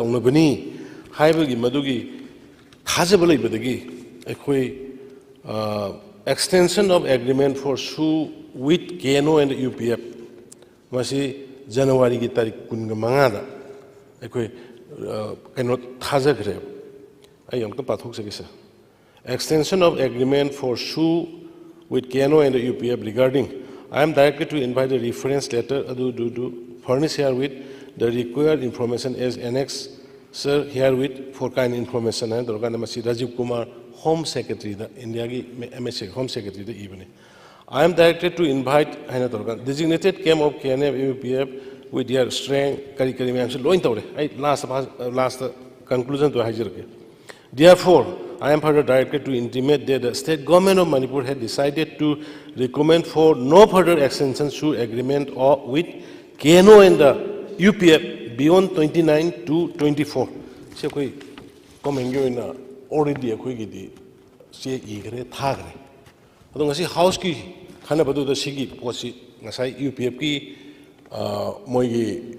ꯇꯧꯅꯕꯅꯤ ꯍꯥꯏꯕꯒꯤ ꯃꯗꯨꯒꯤ ꯊꯥꯖꯕ ꯂꯩꯕꯗꯒꯤ ꯑꯩꯈꯣꯏ extension of agreement for SU with KNO and UPF masi January ki tarik kun manga da aikoi kaino thajagre ai amka pathok se extension of agreement for SU with KNO and UPF regarding I am directed to invite a reference letter to furnish here with the required information as annex sir here with for kind information and dorgana masi Rajiv Kumar Home Secretary, the India MSC Home Secretary, the evening. I am directed to invite designated camp of KNF UPF with their strength, last conclusion to Hajir. Therefore, I am further directed to intimate that the state government of Manipur had decided to recommend for no further extensions to agreement with KNO and the UPF beyond 29 to 24. So, already akhoi se igre thagre ado ngasi house ki khana badu da sigi posi ngasai UPF ki moi gi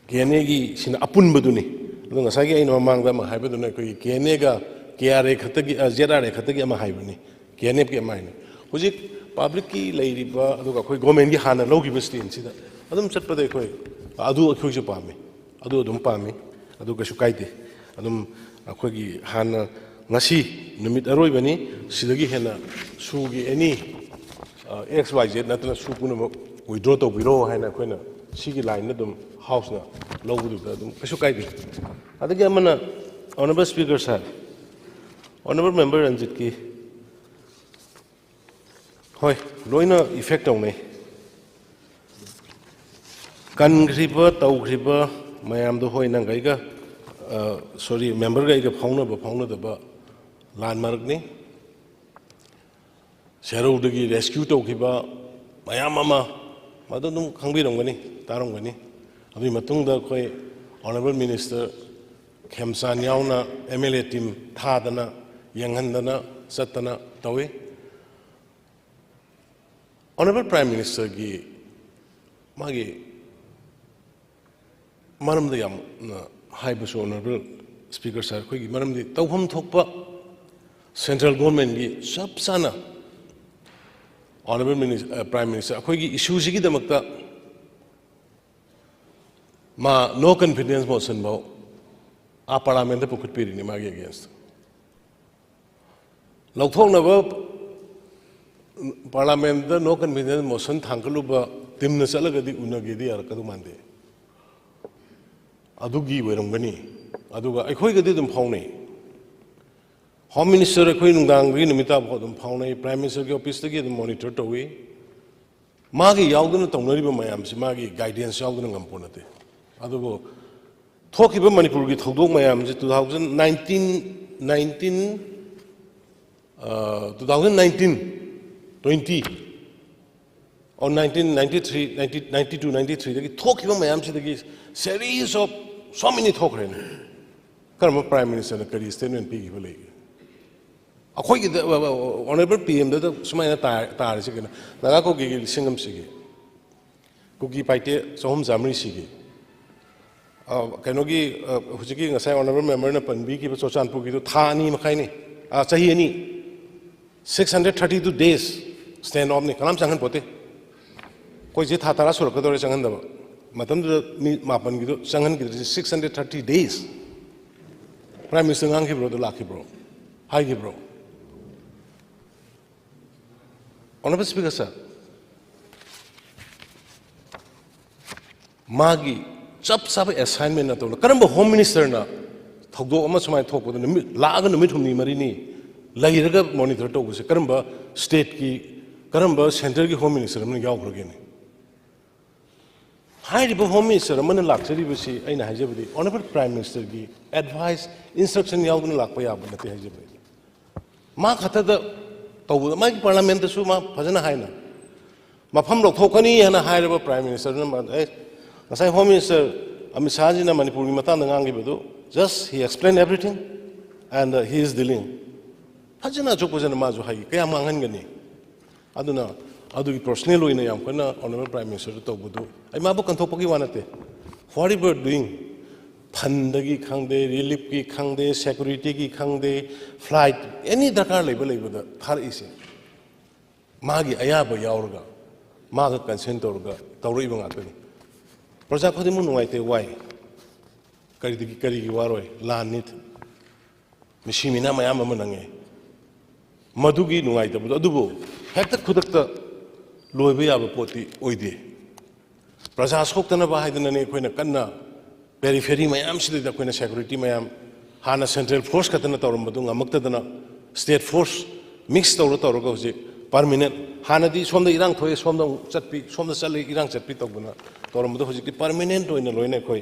kene gi sin apun badu ni ado ngasai gi aino mang da ma hai badu na koi kene ga KRA khata gi ZRA khata gi ma hai bani kene ki ma ni hujik public ki leiriba ado ga khoi government gi hana logi basti sida adum chatpa de khoi adu akhoi ju pami adu adum pami adu ka su kaide adum akhoi hana ngasi numit aroibani sidagi hena sugi any XYZ natna su puna withdraw to biro haina khoina sigi line na dum house na lawdu da dum kasu kaidi adagi amana honorable speaker sir honorable member Ranjit ki hoi loina effect onne kan griba taw griba mayam do hoi nang gaiga sorry member gaiga phauna da ba landmark ni zero dagi rescue to kiba mayam ama madum khangbirongani tarongani abi matungda khoi honorable minister khemsan yauna MLA team thadana yanghandana satana tawi honorable prime minister gi magi maram da yam haibasu honorable speaker sir khoi gi maram di tawham thokpa central government gi sab sana honorable minister prime minister akhoi gi issue gi damakta ma no confidence motion bao a parliament da pukut piri ni magi against lokthok na ba parliament da no confidence motion thangkalu ba timna chalaga di unagi di ar kadu mande adugi werongani aduga akhoi ga di dum phaunai Home Minister akhoi nungdang ri numita ba dum phaunai Prime Minister ki office gi dum monitor towi magi yauduna tongnari ba mayam si magi guidance yauduna ngamponate adugo thoki ba Manipur gi thodok mayam ji 2019 or 1993 92 93 dagi thoki ba mayam si dagi series of so many thokren karma Prime Minister na kari statement pi gi bale akhoi gi honorable PM da sumaina tar si gina naga ko gi singam si gi ko gi paite sohom jamri si gi kaino gi hujiki ngasai honorable member na panbi ki chochanpu gi to tha ani makai ni chahi ani 632 days stand off ni kalam changan pote koi je tha tara sur ka dore changan da matam da mi mapan gi to changan gi 630 days Prime Minister ngang ki bro to lakhi bro hai gi bro Honorable Speaker sir, magi chap sabe assignment na to karamba Home Minister na thogdo ama sumai thokpo na laaga numit humni mari ni lairaga monitor to se karamba state ki karamba center ki Home Minister man yaw khroge ni hai ri Home Minister man laksari bisi aina hajabdi Honorable Prime Minister ki advice instruction yaw na lakpa ya ban te hajabdi ma khata da my parliament su ma phajana haina mafam lok thokani hana hairaba Prime Minister na ngasai Home Minister Amit Shah ji na Manipur gi mata ngang gi bedu just he explained everything and he is dealing phajana chokpajana ma ju hai kaya mangan gani aduna adu gi personal oina yam kana honorable Prime Minister to budu ai ma bu kan thokpagi wanate what you were doing फंदगी खांदे relief की खांदे security की खांदे flight any दरकार लेबदा थारइसे मागी अयाब यावरगा मागा consent तौरगा तौरइबा ngaतनी प्रजा खुदिमु नुंगाइते Y करी वारोय लानित मिसिमिना मयाम अमा नंगे मधुगी नुंगाइतबदो अदुबो हेक्ता खुदक्ता लोइबा याबा पोती ओइदे प्रजा सोक्तनबा हाइदनने अखोइना कन्ना पेरीफेरी मैम से अखोना सिक्योरिटी मैम हाँ सेंट्रल फोर्स खतन तौरबदू ngमक्तदना स्टेट फोर्स मिक्स तौर तौरग हजिक परमानेंट हानदी सोम इरांग थोए सोम चटपी सोम चले इरांग चटपी तौबना तौरबदू हजिक परमानेंट लोइना अखोई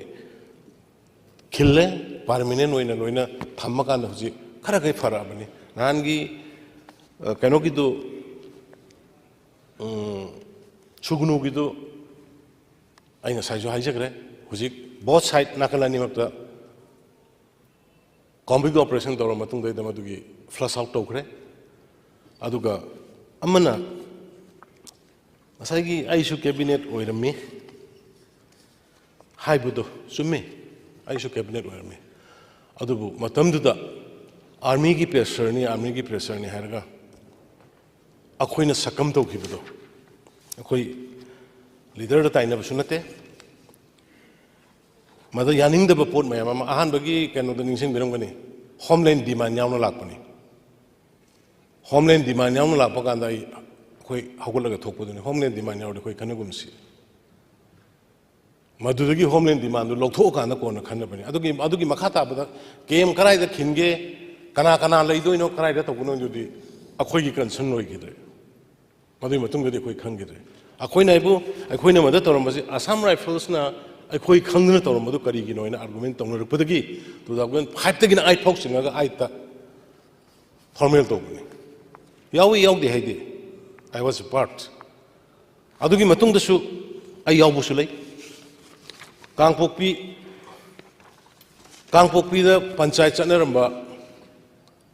खिले परमानेंट लोइना थम्मकान हजिक खरा कई फराबनी नहानगी कनोगिदो सुगुनुगिदो अइना साइजो हाइजग्रे हजिक both side nakalani makta combined operation tawra matung da madugi flush out tawkre aduga amana asagi aisu cabinet oirami haibudo summe aisu cabinet oirami adubu matamdu da army gi pressure ni harga akhoina sakam tawkibudo akhoi leader da taina sunate मद यानिंगदब पोट ma'am अहानबगी कनोद निंसिंगबिरंगनी homeland demand यावना लाकपनी homeland demand यावना लाकप कांदा अखोई हगुलगा थोकपदनी होमलैंड डिमांड यावदे अखोई खनगुमसी मदुदगी होमलैंड डिमांड लौथो कांदा कोना खनबनी अदुगी मखा ताबदा केम कराइदा खिनगे कना कना लैदोइनो कराइदा तौगनो जुदी अखोईगी कंसर्न ओइगिदे मदुई मतुंगदे अखोई खंगिदे अखोइना इबु अखोइना मद तौरमबसी असम राइफल्सना अखोई खंगना तौरमदु करिगिनो इना आर्गुमेंट तौनरपदगी 2005 तगिना 8 फॉक्स सिंगागा 8 ता फॉर्मल तौबनी यावदी हाइदे आई वाज अ पार्ट अदुगी मतुंगदसु आई यावबुसु लै कांगपोकपी दा पंचायत चनरंबा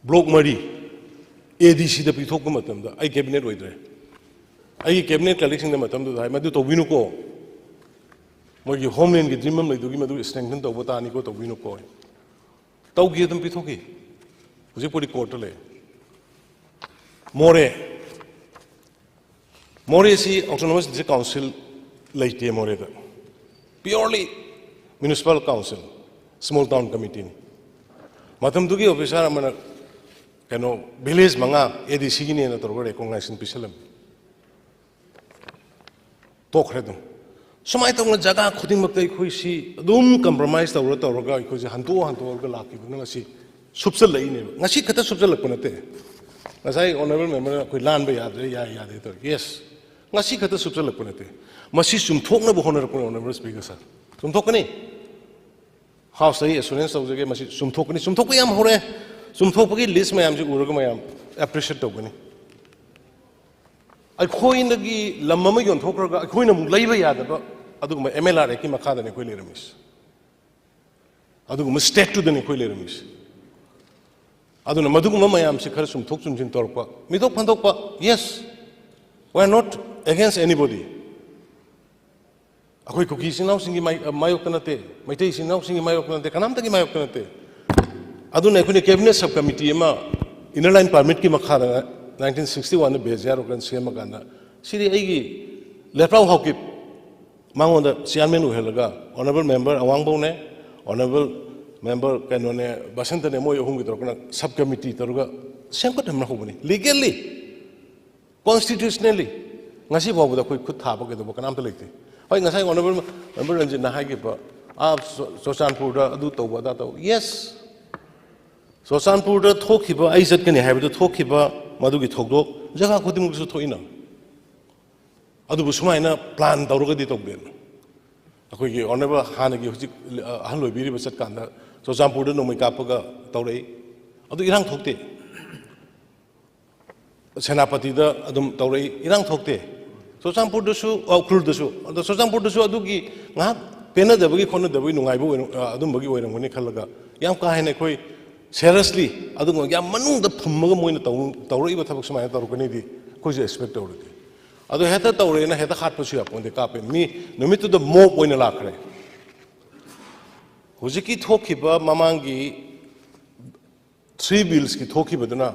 ब्लॉक मरी एडीसी दा पिथोकप मतमदा आई कैबिनेट ओइद्रे आई कैबिनेट कलेक्शन दा मतमदु हाइ मदु तौबिनुको मोगी होमलैंड की ड्रीम लेदुगी मदु स्ट्रेंथन तौब तानिको तौबिनुको तौगी अदम पिथोकी हुजिक पुरी कोर्ट ले मोरे सी ऑटोनोमस डिस्ट्रिक्ट काउंसिल लेते मोरे दा purely municipal council small town committee ने मतमदुगी ऑफिसर अमना कनो विलेज मंगा एडीसी की ने तौर रिकॉग्निशन पिसलम तोखरे दम सुमाय तौना जगह खुदिंगमक्ता अखोइसी अदुम कंप्रोमाइज तौरगा अखोइसे हंतो लाखिबना ngasi सुपसल लैने ngasi खता सुपसल लकप नते ngasai honorable member अखोइ लानबा यादरे यादे तो यस ngasi खता सुपसल लकप नते मसी सुमथोकना बहनरप honorable speaker सर सुमथोकनी हाउस सही एश्योरेंस तौजगे मसी सुमथोक याम होरे सुमथोकगी लिस्ट मयाम जे उरगा मयाम एप्रिशिएट तौगनी अखोइनगी लम्म योंथोखरगा अखोइना मु लैबा यादबा अदुगुम एमएलआर की मखादने अखोइ लेरमिस अदुगुम स्टेट टू दने अखोइ लेरमिस अदुना मदुगुम मयाम से खर सुमथोक सुमजिन तौरपा मिथोक फंदोकपा yes we are not against anybody अखोइ कुकी सिंगनाव सिंगी मायोक नते मैतै सिंगनाव सिंगी मायोक नते कनामतगी मायोक नते अदुना अखोइने कैबिनेट सब कमिटी एमा इनर लाइन परमिट की मखादा 1961 बेजार ओकन सेम गाना सिरी एगी लेफ्राउ हॉकिप मांगोंदा चेयरमैन उहेलगा ऑनरेबल मेंबर अवांगबोने ऑनरेबल मेंबर कैनोने बसंतने मोय अहुम की तरकना सब कमिटी तरगा सेमकट हमना होबनी लीगली कॉन्स्टिट्यूशनली ngasi बाबुदा कोई खुद थाबो के दो कनाम त लेते होय ngasai ऑनरेबल मेंबर रंजित ना हाई के आप सोसानपुर दा अदु तौबा दा तो यस सोसानपुर दा थोखिबा आई जटकनी हाइबदो थोखिबा मदुगी थोकदो जगह खुदिमुसु थोइना अदुबु सुमाइना प्लान तौरगदी तौबेन अखोइगी ऑनरेबल हानगी हुजिक अहन लोइबिरिबा चटकांदा सोसानपुर दा नोमै कापगा तौरई अदु इरांग थोकते सेनापति दा अदुम तौरई इरांग थोकते सोसानपुर दसु उखरुल दसु अदु सोसानपुर दसु अदुगी nga पेना दबगी खोन दबगी नुंगाइबो अदुमबगी ओइरंगनी खलगा याम का हेने कोई seriously adung yam manung da phummaga moina tawroi ba thabak samaya tawrukani di koise expect tawrudi adu heta tawre na heta khat pasu aponde kape mi numitu da mo poina lakhre Hujiki Tokiba, Mamangi, 3 bills ki Tokibadana,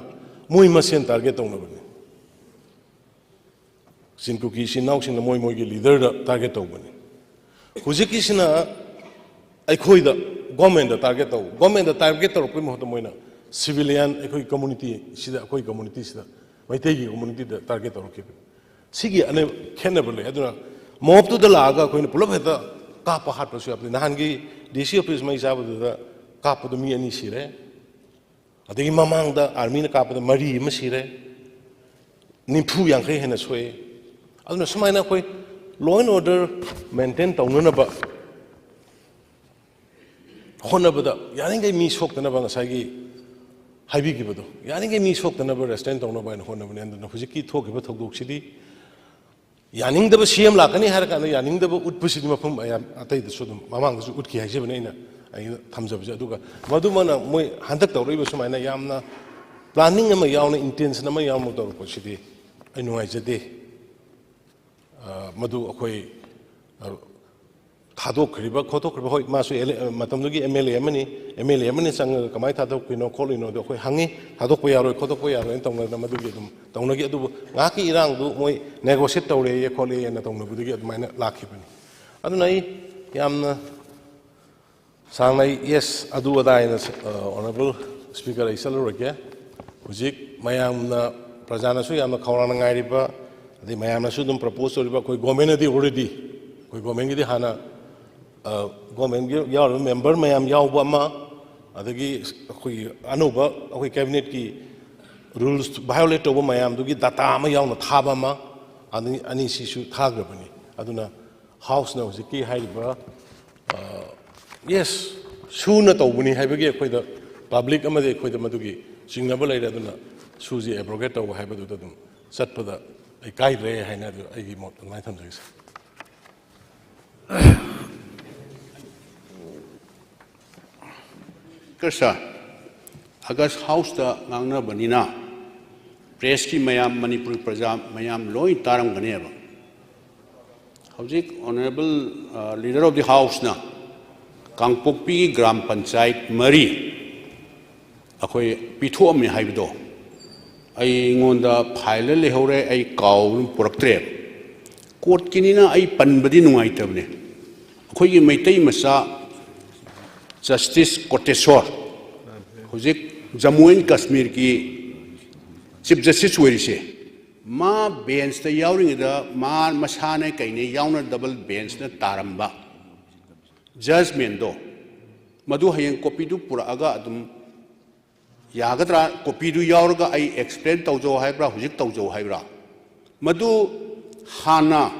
Muimasin target on the Sinkuki, Sinau, Sin the Moimogi leader target on Hujiki Sina, I call the government the target of government the target of Primotomoina, civilian community, Sida community, my taking community the target of keeping. Sigi and cannibally, I don't know. Mob to the Laga, going to pull up the Kappa Hat was up in Hangi, DC of his Maisa with the Kappa de Mi and Isire. I think Mamang the Armina Kappa the Marie Masire Nimpu Yanke in a sway. I don't know, some kind of law and order maintained Tongunaba Honabada, Yaninga me soaked the Navasagi. Habigibudo. Yaning me soaked the number restaurant on by Honavan and the Huziki talk about Toguk City. Yaning the Bashim Lakani Harakan, Yaning the wood pushing up from I take the Sudum, Mamang Udki Hajibana, I comes up Zaduga. Madumana, Moy, Hantak Ribusumana Yamna, planning a Mayana intense Namayamotor City. I know I said day. Madu Akoi Hadok River, Kotok, Masu Matamugi, MLA, Sang Kamai Tadok, Colino, the Hangi, Hadokoya, Kotokoya, and Tomadugum, Tonagi, Naki Irang, do Moy, negotiate, Collie, and Tomabugi, my lucky. I don't know, Yam Sangai, yes, I do what I, Honorable Speaker, I celebrate, Uzik, Mayam Prajanasu, I'm a Koranga River, the Mayama Sudum proposed to River, Gomena already, we go Mengi Hana. Government yaw member mayam yawbama adagi anuba cabinet ki rules violate over mayam dugi data ma yawna thabama ani sisu thagrabani aduna house na huziki haiba yes suna tawbuni haibagi akoida public amade akoida madugi singnaba laira aduna suji abrogate over haibadu dum satpada ai kai re haina ai mot mai thamjai Kersa, agas house da ngangna banina, press ki mayam Manipur praja mayam loi taram ganeba. Howjik honorable leader of the house na, Kangpokpi Gram Panchayat Mari, akoi pitho mi haibido. Ai ngonda phaile lehore ai kaw puraktre. Court kinina ai panbadi nungai tabne. Akoi ki maitai masa Justice Koteswar, Hujik Jammu and Kashmir ki Chief Justice Werise, Ma bench the yawring the Ma Masane Kaini Yawna double bench the Taramba. Judgment do Madu Hayan Kopidu Puraga Adum Yagatra Kopidu Yaurga I explain Taujo Hybra, Hujik Taujo Hybra. Madu Hana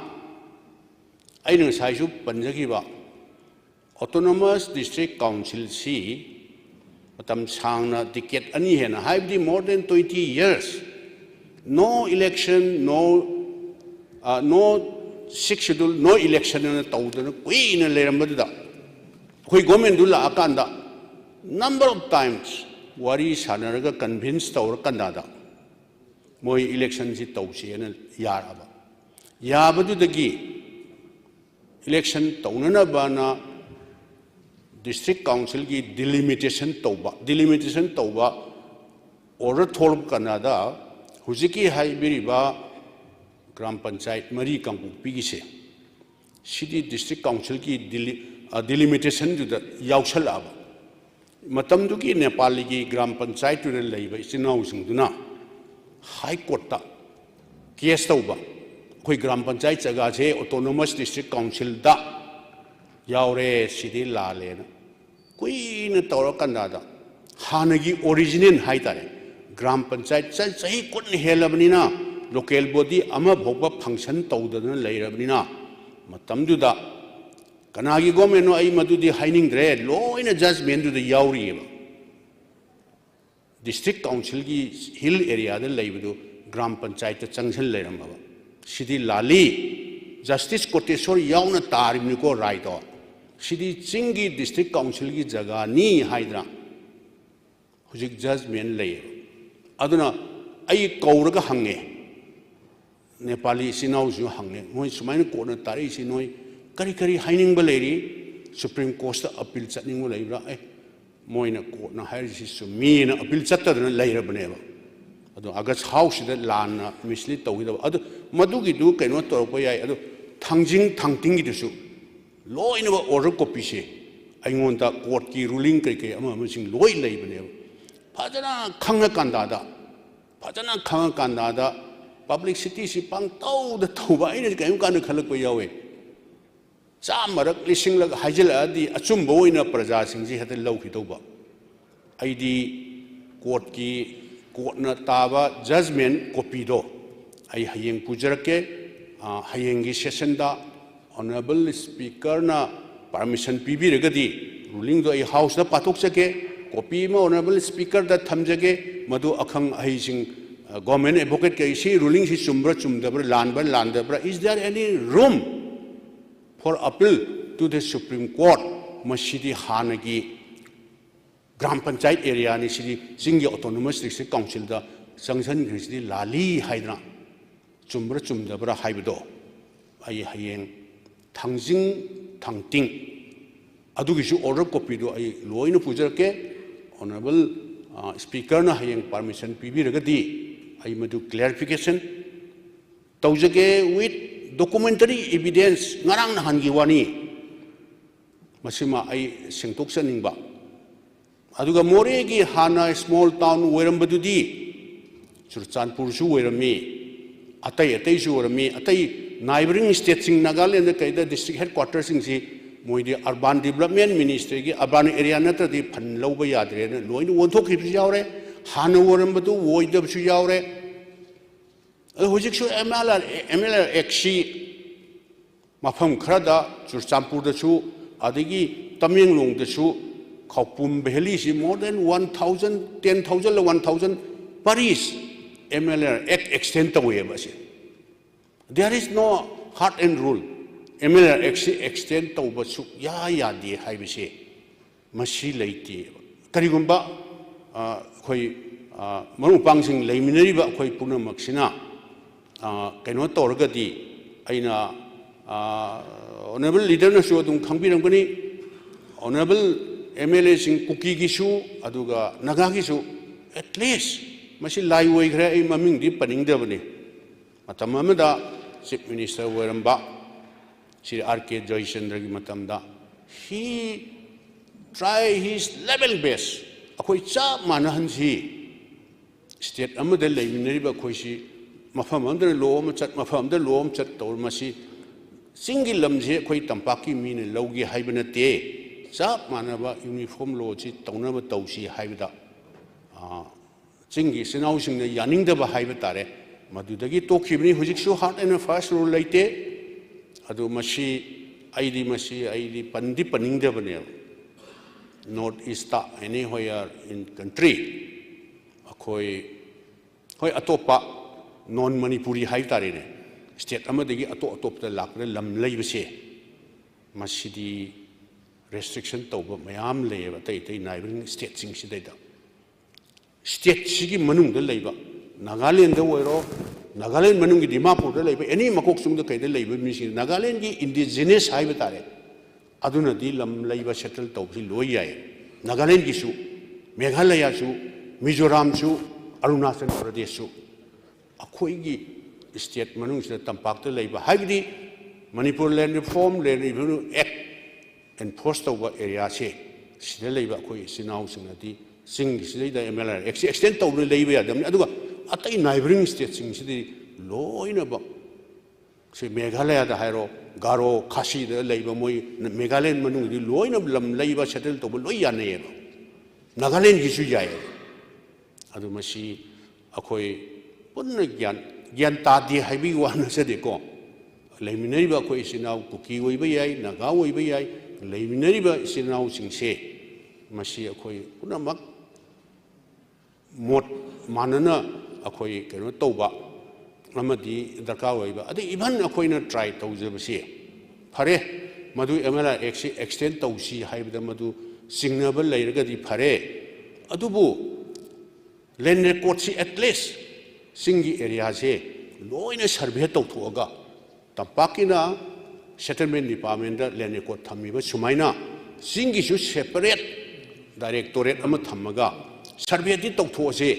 I know Saiju Panjagiba. Autonomous District Council C, Matam Sangna ticket ani hen, have more than 20 years. No election, no 6th schedule, no election in a thousand, Queen and Lerambada. We go and do la Akanda. Number of times, Wari Sanaraga convinced our Canada. Moi elections it Tausi and Yaraba. Yabadu the Gi election Taunana Bana. District Council ki delimitation tauba order thorb Canada huziki haibiriba Gram Panchayat Mari Kangpokpi gi se city District Council ki delimitation to the yaushal aba matam du ki Nepal ki Gram Panchayat to leiba isinau singduna High Court ta case tauba koi Gram Panchayat jaga se autonomous District Council da Yaure City Lale Queen Toro Canada Hanagi original Haitare Gram Panchayat Say couldn't hear Labnina local body Ama Boba function Taudan Lairabnina Matamduda Kanagi Gomeno Aimadu the Hining Dread law in a judgment to the Yauri District Council Hill area the Laibudu Gram Panchayat Junction Lairamba City Lali Justice Koteswar Yauna Tarimiko right on. City Chingi District Council ki jaga ni Hydra. Hujik judgment lay. Aduna ay kauraga hange. Nepali sinau ju hange. Moi sumain ko na tari sinoi kari kari haining baleri Supreme Court appeal chatting with Libra, Moina court, no higher is me and appeal chatter than later benevo. August house that land mislead with other Madugi do cannot talk away. Tangjing Tangting it is law in our order copy. I want that court key ruling cricket among law label. Pajana Kanga Kandada. Pajana Kanga Kandada. Public city si pang tau the tauba in a game kind of color. Some are listening like Hajela, the Achumbo in a Praja, she had a low hitoba. ID court key, court natava, judgment copido. I haying Pujarake, hayengi sessionda, honorable speaker na permission PB regadi, ruling the house the Patuksake, copy honorable speaker that Tamjage, Madu Akang Hazing. Government advocate Kaisi ruling is Sumbra Chumdabra Landabra. Is there any room for appeal to the Supreme Court? Mashidi Hanagi Gram Panchayat area ni Sidi Singi Autonomous District Council da Sangsan Grisdi Lali Hydra Chumbra Chumdabra Haibido Ay Hayeng Tangjing Tangting Adugishu order copy do I Loina Pujarke Honorable Speaker na Hayeng permission PB Regadi. I must do clarification. Taujake with documentary evidence. Ngarang na hangiwani. Masima ay singtok sa ningba. Aduga moregi hana small town werambadudi. Surchanpur su werami. Atay su werami. Atay neighboring states sing Nagaland kayda district headquarters sing si moidi urban development ministry ki urban area na tadi panlaw ba yadre na loin wonthok hipsi yaure. Hanawarambadu Voidab Suyaure Hujiksu MLR Exi Mafam Krada, Sursampur the Su, Adigi, Taming Long the Su, Kaupum Behelisi, more than 1,000, 10,000 or 1,000 Paris MLR extent away. There is no hard and rule. MLR Exi extent over Su Ya de Hibisi Mashi Lati Karigumba. Koi Marupang Laminary, Koi Puna Maxina, cannot orgadi, Aina Honorable Leader Nashodum Kambirangani, Honorable MLAs in Kukigishu, Aduga Nagagisu, at least Mashi Laiway Gray Maming Dipaning Devani. Matamamada, Chief Minister Weramba, Sir Arcade Joyce Matamda, he try his level best. Akwai cha manahan si state amada leminari ba khoi si mafam amda lom chat mafam amda lom chat tor masi singi lamje khoi tampaki min logi haibana te cha manaba uniform lo chi tawna ba tawsi haibada singi sinau singna yaning da ba haiba tare madudagi tokhibni hujik su hard and fast rule laite adu masi aidi pandi paning da bane Northeast anywhere in country, Akoi Atopa non-Manipuri Haitarine, State Amadigi Atop the Lakre Lam Labese, Masidi restriction Toba, Mayam Lava, neighboring states in Sideta. State Sigi Manung the labor, Nagaland the Wero, Nagaland Manungi Dimapo the labor, any Makoksum the Kaida labor mission, Nagaland indigenous Haibatare. Aduna di lam laiba settle tawsi loyai Nagaland gisu Meghalaya su Mizoram su Arunachal Pradesh su akhoi gi state manung se tampak te laiba haibdi Manipur Land Reform Land Revenue Act enforced over area se sida laiba akhoi sinau singati sing sida MLR extend tawle laiba yadam aduga atai neighboring states sing sidi loina ba se Meghalaya da hairo Garo, Kashi, the labor, Meghalend Manu, the loin of Lam labor settled to Loyane. Nagaland Gisuya Adumasi, Akoi, Punagian, Giantadi, Habi one said they go. Laminariba is now Kuki Wibay, Nagawa Wibay, Laminariba is now sing say, Masi Akoi, Punamak, Mot Manana, Akoi, Toba. Amadi Dakawaiba. Adi even a coiner try to the Pare Madu Emela extend to see Haib Madu signable later di Pare Adubu Len records at least Singi area say low in a Sarbeto to Oga Tapakina settlement department da land record thammi ba sumaina singi su separate directorate ama thamaga survey di tawtho se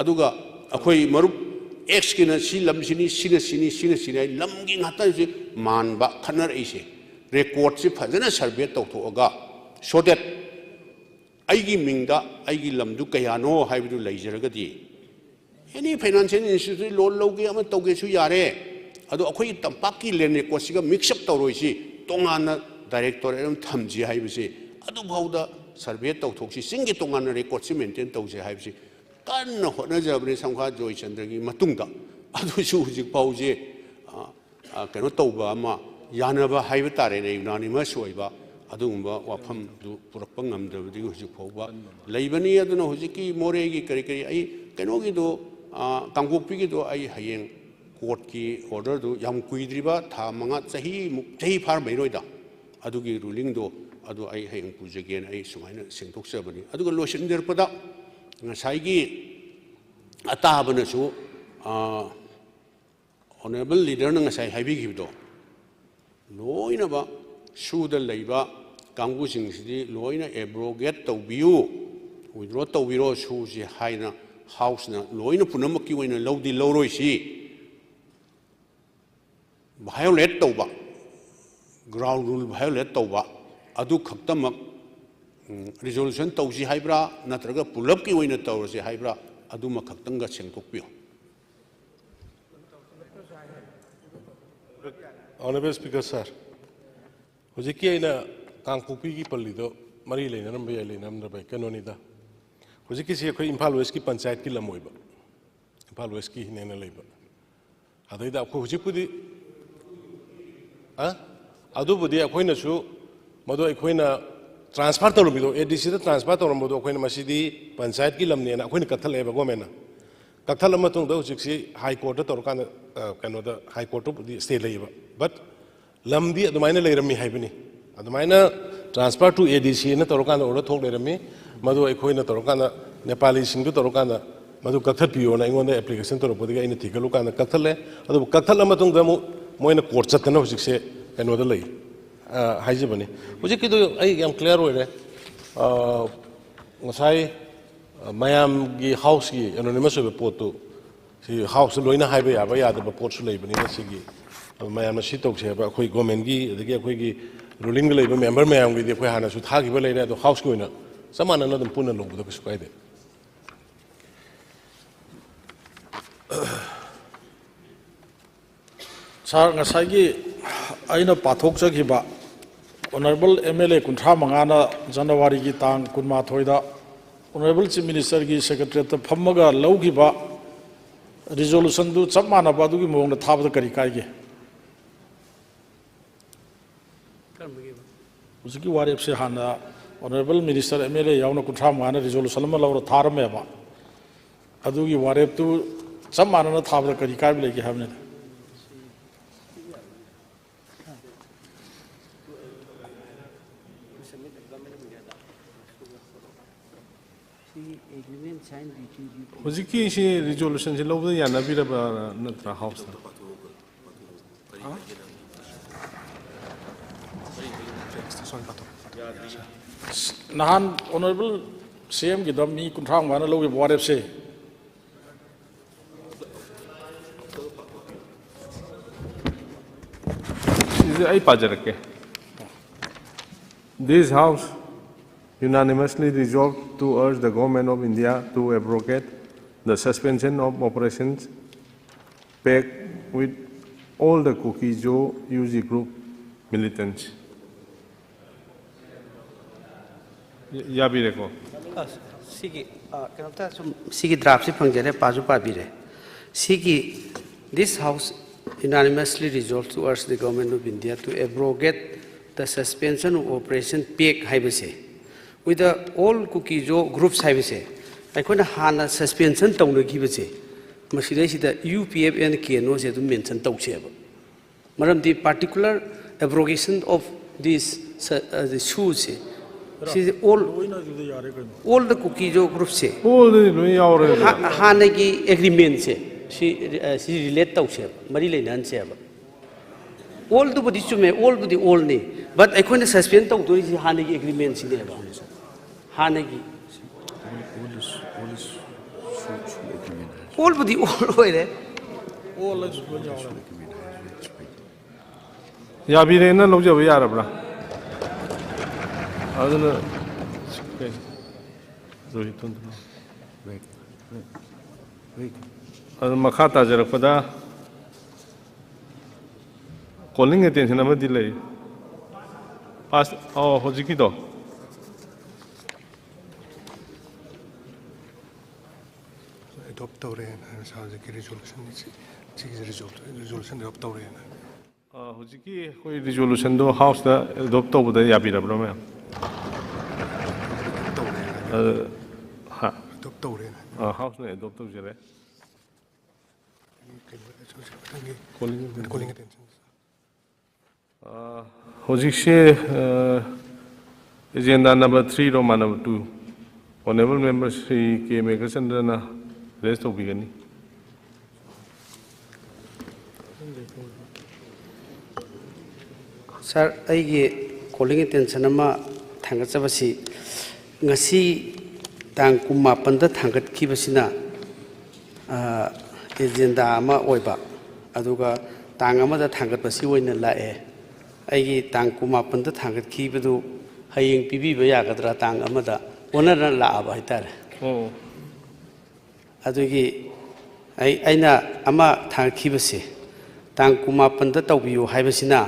aduga akhoi marup x kina si lam sini sina lamgi ngata se man ba khanar ise record si phajana survey tawtho aga so that aigi mingda aigi lamdu kayano haibidu leijaraga di any financial institution loan loge ama tawge su yare ado akhoi tampaki land record siga mix up tawroisi tongana director eram thamji haibisi adu bauda survey tawthoksi singi tongana record si maintain tawse haibisi kanna hotna jabri samkha joy chandragi matungda adu su hujik pause kano tawba ama yanaba haiba tare ne unanimous oiba adumba wafam du purakpa ngamdabdi hujik phauba leibani aduna hujiki moregi kari kari ai kano gi do tangokpi gi do ai hayeng court ki order do yam kuidriba tha manga chahi far mairoida adugi ruling do adu ai hayeng pujagen ai sumaina sengthok sabani aduga losin derpada ngasai atabana su honorable leader na ngasai haibi gibdo loina ba suda leiba kanggu singsi loina abrogate tawbiu withdraw tawbiro su si haina house na loina punamaki oina lodi loroi si violate tawba ground rule violate tawba adu khaktamak resolution tawsi haibra natraga pulap ki oina tawrasi haibra adu makhaktanga sengthokpio Honorable Speaker sir hojiki aina kangpupi gi pallido mari leina nambe leina nambe kanonida hojiki si khoi Imphal West ki panchayat ki lamoiba Imphal West ki nena leiba adaida ko hojipudi adubudi akhoina su mado akhoina transfer tawramido ADC da transfer tawramado akhoina masidi panchayat ki lamne na akhoina kathaleba gomena kathala matung da hojiksi high court da tawrkan kano da high court di stay leiba but lamdi adumaina leirami haibani adumaina transfer to ADC na tawrkan order thok leirami mado akhoina tawrkan Nepali singdu tawrkan madu kathat piyo na ingonda application tawrpodi ga ina thikalu kana kathale adu kathala matung da moina court chatna hojikse kano da lei haijabani hojiki do ai yam clear oire ngasai mayam gi house gi anonymous obe potu si house loina haiba ya ba ya da pot su leibani sigi mayam na si tokse ba khoi government gi adagi khoi gi ruling leiba member mayam gi khoi hana su thagi ba leina do house gi oina samana na dum puna lobu da ku kai de sar ngasai gi aina pathok chagiba honorable MLA kunthra mangana January gi tang kunma thoida honorable chief minister gi secretary ta phammaga laugiba resolution du chamana ba du gi mong na thabda kari kai gi उसकी वारेब से हाना honourable minister MLA यावना कुंठा माना resolution में lover Thar में बा अदुगी वारेब तु सब माना ना थाबदा करी काय भी लेके हमने Hojiki si resolution si lobda yana bira ba natra house na. nahan honorable CM ki dam mi kunthra mana logi warep se This house unanimously resolved to urge the government of India to abrogate the suspension of operations PEG with all the Kukijo UG group militants. Yabireko. Sigi draft si pangjare paju pabire. Sigi this house unanimously resolved to urge the government of India to abrogate the suspension of operation PEG haibase with the all Kukijo groups haibase. I could hana suspension town gibase. Mashidai the UPF and KNO said to mention Taucheb. Madam, the particular abrogation of this the shoes. All the Kukijo groups say. All the Hanagi agreement say. She relate to Shep, Marilyn and Shep. all do body chume all do the all ni but I couldn't suspend to do this hanagi agreements in the hanagi all body all way 야비레는 로저 왜 알아보라 아들은 저기 돈 아들 마카타 저럭보다 콜링 attention ama delay pass hojiki do adopt tawre na hojiki resolution resolution adopt tawre na hojiki koi resolution do house da adopt tawda yabirabra ma ha adopt tawre na house na adopt tawjare calling attention hojikse agenda number 3 Roman number 2 honorable members K Megachandana rest of bigani sir aigi calling attention ama thangatchabasi ngasi tang kumapan da thangat khibasina agenda ama oiba aduga tang ama da thangat basi oina lae aigi tang kumapan da thangat khibadu hayeng pibiba yagadra tang ama da onara laaba hitare adugi aina ama thangat khibasi tang kumapan da tawbiyo haibasina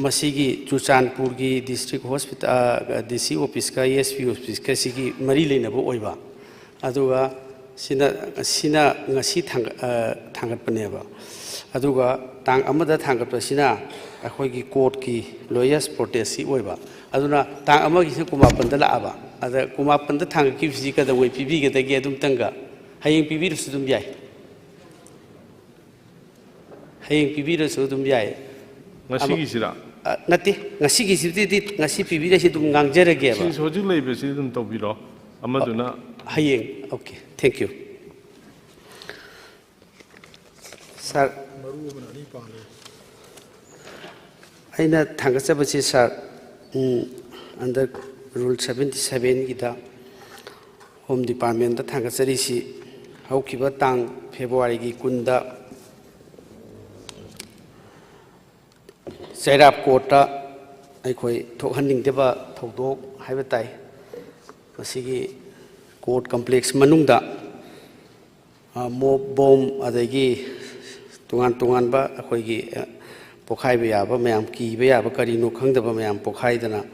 masigi Chuchanpurgi district hospital DC office ka ESP office ka sigi mari leinabo oiba aduga sina ngasi thangat paneba aduga tang amada thangat pasina akhoigi court ki lawyers protest si oiba aduna tang amagi se kumapan da laaba ada kumapan da thangat ki physical ka da wei pibi ga da ge adum tanga hayeng pibi ru sudum yai hayeng pibi ru sudum yai ngasi sira nati ngasi gi sibti ngasi pibi da si dum ngangjere ge ba si hojik leibe si dum tawbiro amaduna hayeng okay thank you sir aina thangatchabasi sir under rule 77 gida home department da thangatchari si haukiba tang February gi kunda Sairap Kota aikoi thokhanning deba thodok haiba tai masigi court complex manungda mob bomb adagi tungan ba akoi gi pokhai ba yaba mayam ki ba yaba kari no khangdaba mayam pokhai dana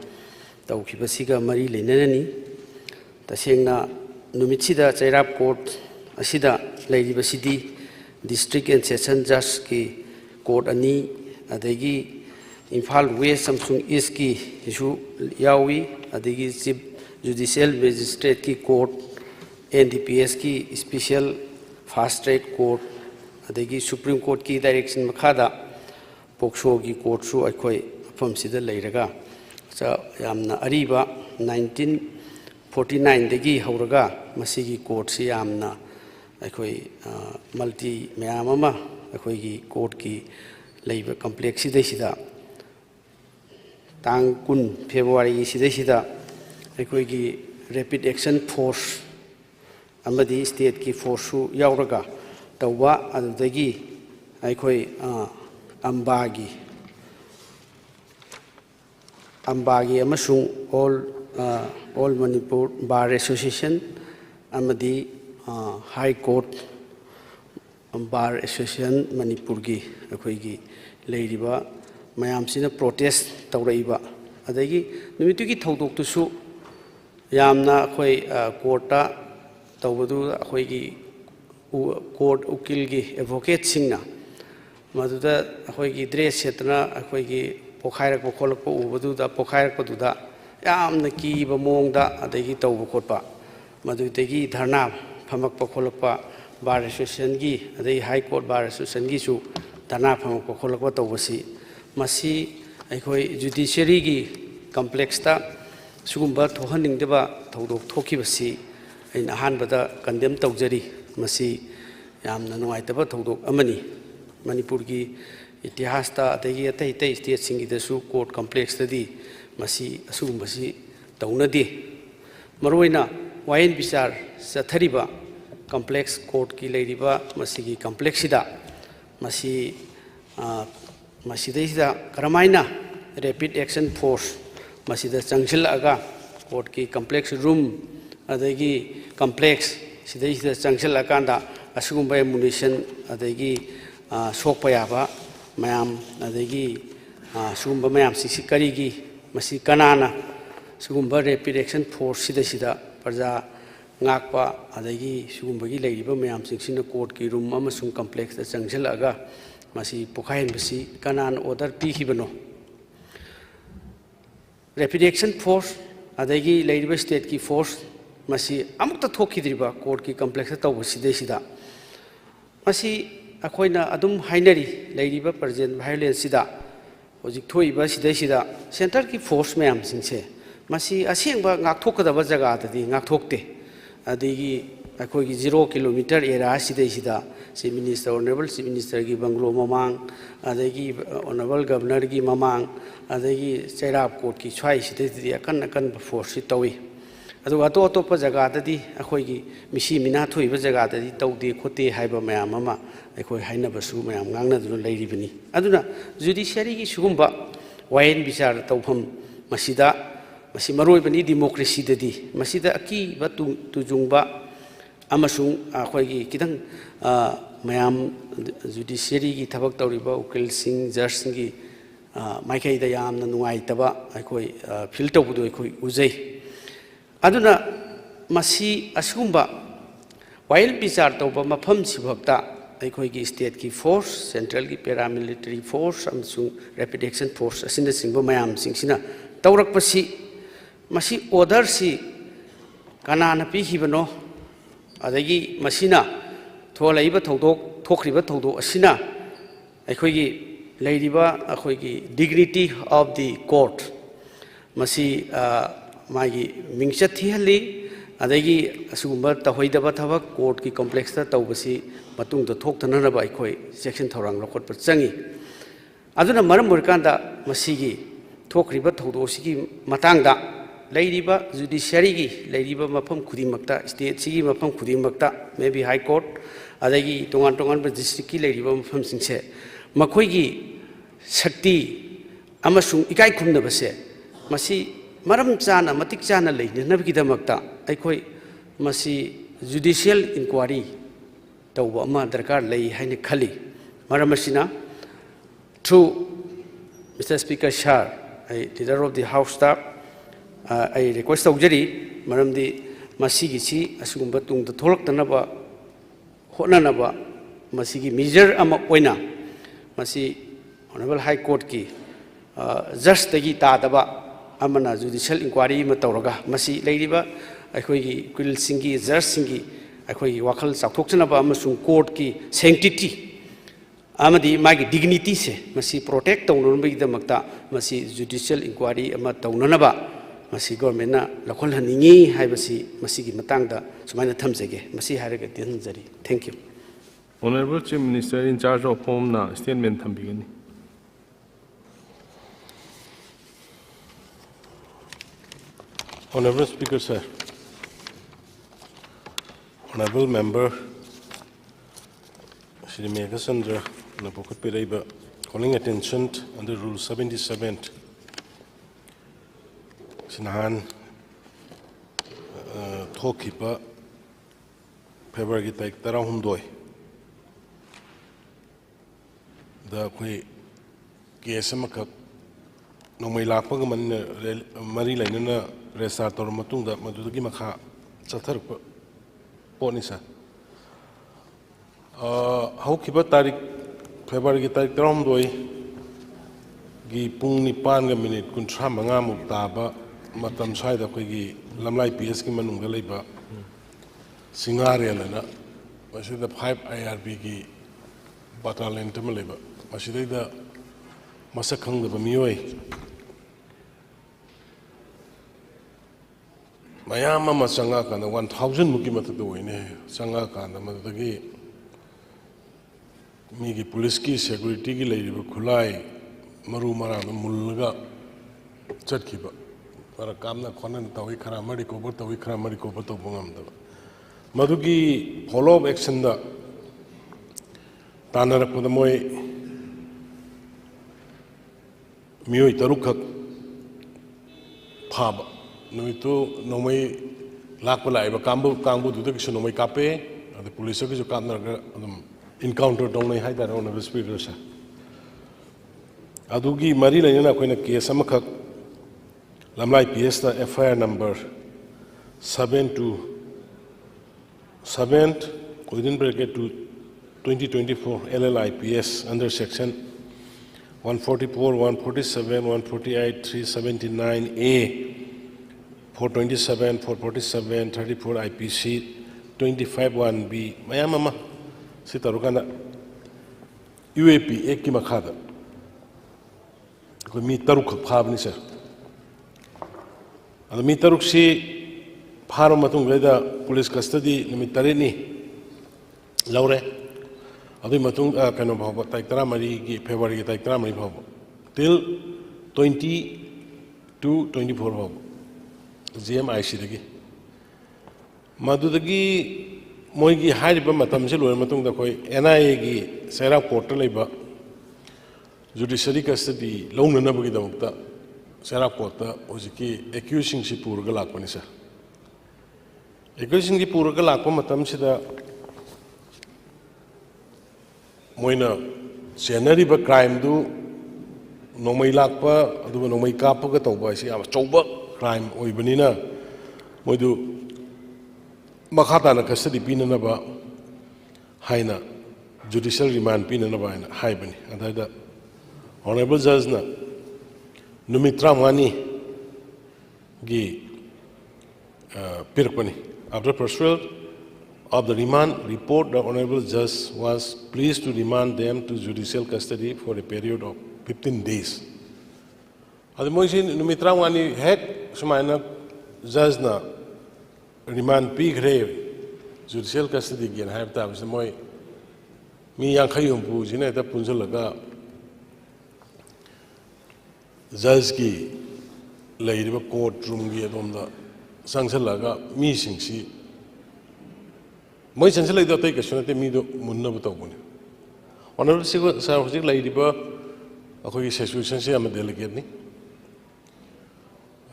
tawkhiba siga mari leinanani tasengna numitchida Sairap Court asida leiriba sidi district and session judge ki court ani adagi Imphal West Samsung East ki issue yawi adigi chief judicial magistrate ki court NDPS ki special fast track court adigi Supreme Court ki direction makhada pokso ki court su akhoi afam sida leiraga cha yamna ariba 1949 dagi hauraga masigi court si yamna akhoi multi mayam ama akhoi ki court ki leiba complex sida tang kun February sida akhoi ki rapid action force amadi state ki force su yauraga tawwa adagi akhoi ambagi amasung all Manipur Bar Association amadi High Court Bar Association Manipur gi akhoi gi leiriba mayam sina protest tawraiba adagi numitu gi thodok tu su yamna akhoi courta tawbadu akhoi gi court ukil gi advocate singna maduda akhoi gi dress setna akhoi gi pokhairak pokholak po ubadu da pokhairak pa duda yamna ki ba mongda adagi tawbu khotpa madudagi dharna phamak pokholak pa bar association gi adai high court bar association gi su dharna phamak pokholak pa tawbasi masi akhoi judiciary gi complex ta sugumba thohaning deba thodok thokibasi aina hanbada condemn tawjari masi yamna nuai taba thodok amani Manipur gi itihasta adagi atai tai state singidasu court complex tadi masi asugumasi taunadi maroina wayan bichar sathariba complex court ki leiriba masigi complex sida masi masidaisida karamaina rapid action force masida changsil aga court ki complex room adagi complex sidaisida changsil akanda asugumba ammunition adagi sokpa yaba mayam adagi sugumba mayam sisi karigi masi kanana sugumba rapid action force sida parja ngakpa adagi sugumba gi leiriba mayam singsina court ki room amasung complex da changsil aga masi pokhain basi kanan order pi hibano rapid action force adagi leiriba state ki force masi amukta thokidriba court ki complex ta sida masi akoina adum hainari leiriba present violence sida hojik thoiba sida center ki force mayam singse masi asengba ngakthokadaba jaga tadi ngakthokte adigi akoigi 0 kilometer area sida chief minister honorable chief minister gi banglo mamang adagi honorable governor gi mamang adagi chairap court ki chwai sida akan force tawi adu ato jaga tadi akoigi misi mina thoiba jaga tadi tawde khote haiba mayam ama akoi haina basu mayam ngangna du leiribani aduna judiciary gi sugumba wayen bichar tawpham masida masi maroi bani democracy dadi masida aki batu tujungba amasung akoigi kidang mayam judiciary gi thabak tawriba ukil sing judge sing gi maikai da yamna nungai taba akoi fil tawbudu akoi uzai aduna masi asugumba while bichar tawba mafam sibakta aikoigi state ki force central ki paramilitary force amsung rapid action force asina singba mayam singsina tawrak pasi masi order si kanana pi hibano adagi masina tholaiba thodok thokriba thodok asina aikoigi leiriba akoigi dignity of the court masi magi mingchat thihali adagi asugumba tahoidaba thabak court ki complex ta tawbasi matung da thok thanaraba aikoi section thorang lokot par changi aduna maram murkanda masigi thokriba thodo sigi matangda leiriba judiciary gi leiriba mafam khudimakta state sigi mafam khudimakta maybe high court adagi tongan ba district ki leiriba mafam singse makoi gi shakti amasung ikai khumna base masi maram chana matik chana leine nabgidamakta aikoi masi judicial inquiry tawba ama darkar lei haine khali maram asina through Mr. Speaker Shah, leader of the House staff, I request Aujari, Madam the Masigi, Asumba Tung the Tork Tanaba, Honanaba, Masigi, Major Ama Oina, Masi, Honorable High Court Key, just the Gitadaba, Amana Judicial Inquiry Matoroga, Masi, Ladyba, Akoi, Quil Singi, Zer Singi, Akoi Wakal Saktokanaba, Amasum Court Key, Sanctity. Amadi magi dignity se masi protect tawnun bi damakta masi judicial inquiry ama tawnanaba masi government na lakhol haningi haibasi masi gi matangda sumaina thamjege masi haraga tinjari. Thank you. Honorable Chief Minister in charge of Home na statement thambigani. Honorable Speaker sir, Honorable Member Shri Meghasandra calling attention under Rule 77 Sinahan Thokipa February Take Tarahumdoi the Kui Kiasamaka no may Lapagaman Marilena Resart or Matunda Madugimaka Satar Ponisa. How keep a Tarik February Tarik Romdoi Gi Pung Nipan minute Kuntra Manga Muktaba Matam Side of Kigi Lamlai Pieski Manungaleba Singaria Lena, I said the pipe IRB Gi Battalion Tamaleba, I said the Masakang the Bamioi Mayama Masangaka and the 1,000 Mukimata doing Sangaka and the Matagi. मीगी police की security की लेरिबा खुलाई मरु मरांग मुल्लगा चटखिबा पर कामना खोनन तवी खरा मरी कोबर तवी खरा मरी कोबर तो बंगमदबा मधुगी फॉलो अप एक्शन दा तानरकपदा मोय मियोय तरुखक फाबा नुमितो नोमय लाकपा लाइबा कांबु दुदगिसु नोमय कापे अद पुलिस की जो कामनरगा अदम इनकाउंटर तौनाय हाइदार ऑनरेबल स्पीकर सा अदुगी मरी लेना कोइना केस अमखक लमलाई पीएस दा FIR number 7 within bracket to 2024 LLIPS under section 144, 147, 148, 379A, 427, 447, 34 IPC, 25(1)B. Mayam ama si tarukana UAP ek ki makhada. Ko mi taruk phab ni sir. Ada mi taruk si pharo matung leda police custody limit tare ni laure. अभी मतुंग कनो भाव ताइक मरी की February की ताइक मरी भाव टिल 20 to 24 भाव GMIC दगी मधुदगी मोइगी हारिबा मतम से लोर मतुंग दा कोई NIA की सेरा कोर्ट लेबा जुडिशरी कस्टडी लौननबगी दमकता सेरा कोर्ट होजिकी एक्यूजिंग सि पुरगा लाकपनि सा एक्यूजिंग की पुरगा लाकपा मतम सिदा मोइना सेनरीबा क्राइम दु नोमई लाकपा अदुबा नोमई कापगा तौबा सि याम चौबा क्राइम ओइबनिना मोइदु मखाताना कस्टडी पिननबा हाइना जुडिशियल रिमांड पिननबा हाइना हाइबनि अदाइदा ऑनरेबल जज ना नुमित्रा मानी गी पिरकपनि after perusal of the remand report, the Honorable Judge was pleased to remand them to judicial custody for a period of 15 days. Adi moisi numitra wani hek sumaina judge na remand pi gre judicial custody gen have ta bis moi mi yang khayum pu jine ta punjul laga judge ki leiriba court room gi adom da sanction laga mi singsi मैं संसे लग जाता है कि सुनते मीडो मुन्ना बताओ बोले honourable sir होजिक लाइडिबा अखोई situation से हमें डेलीगेट नहीं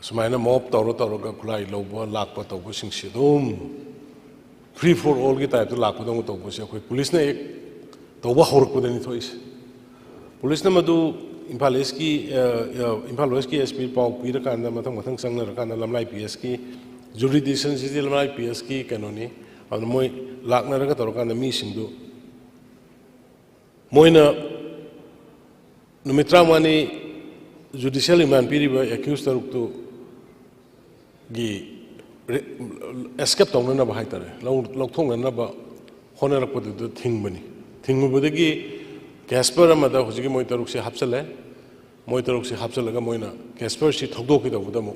सुमाइना मॉब तौरो का खुलाई लोबा लाकपा तौबो सिंगसी दोम फ्री फॉर ऑल की टाइप तो लाकपा दोम तौबो से अखोई पुलिस ने एक तौबा हौरक पदे नहीं थोइस पुलिस ने मधु इम्फाल वेस्ट की एसपी पाव पीर कांदा मथंग संग रकांदा लमलाई पीएस की जुरिडिक्शन से लमलाई पीएस की कानूनी अब मोई लाकना रखा तो रकांदा मी सिंधु मोइना नुमित्रा मानी जुडिशियल रिमांड पीरिबा एक्यूज तरुक तो गी एस्केप तौना बा हाइतारे लौथोंना बा होनरकपदु थिंगबदगी कैस्पर अमदा हुजिगी मोइ तरुक से हापचले मोइ तरुक से हापचलगा मोइना कैस्पर सि थौदोकि दबदमु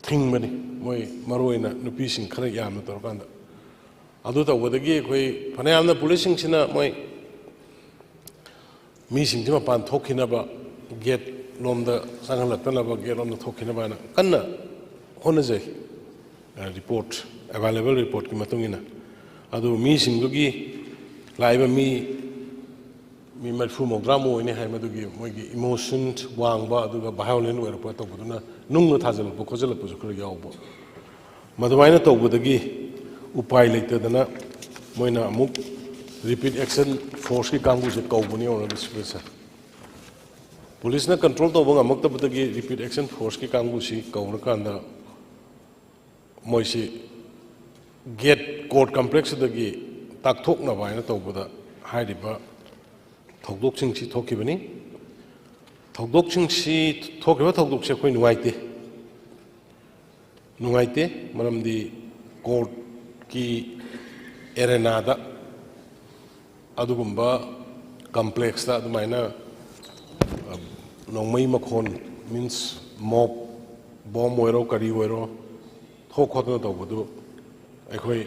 थिंगबनी मोइ मरोइना नुपीसिंग खरा यामना तौरकांदा अदु तौबदगी कोई फनायामना पुलिसिंग सिना मोइ मीसिंग जिमा पान थोखिनबा गेट लोमदा सांगलक्तनबा गेट लोमदा थोखिनबा ना कन्ना होनजै रिपोर्ट अवेलेबल रिपोर्ट की मतुंगिना अदु मीसिंगदुगी लाइबा मी मरफू मौद्रा मोइने हाय मदुगी मोइगी इमोशन वांगबा अदुगा वायलेंट ओइरपा तौबदुना नुंगनो थाजलपो खोजलपो खरा यावबो मदुमाइना तौबदगी उपाय लेतदना मोइना अमुक रिपीट एक्शन फोर्स की कांगू से कौबनी ऑनरेबल स्पीकर पुलिस ने कंट्रोल तौब गमक्तबदगी रिपीट एक्शन फोर्स की कांगू से कौरकांदा मोइसी गेट कोर्ट कॉम्प्लेक्स दगी ताकथोकना बायना तौबदा हाइरिबा थौदोकसिंगसी थोखिबनी थौदोकसिंगसी थोखिबा थौदोकसे कोइ नुंगाइते मरमदी कोर्ट की एरेनादा अदुगुम्बा कॉम्प्लेक्स दा अदुमाइना नोंमई मखोन मीन्स मॉब बॉम ओइरो करी ओइरो थोखोदना तौबदु अखोइ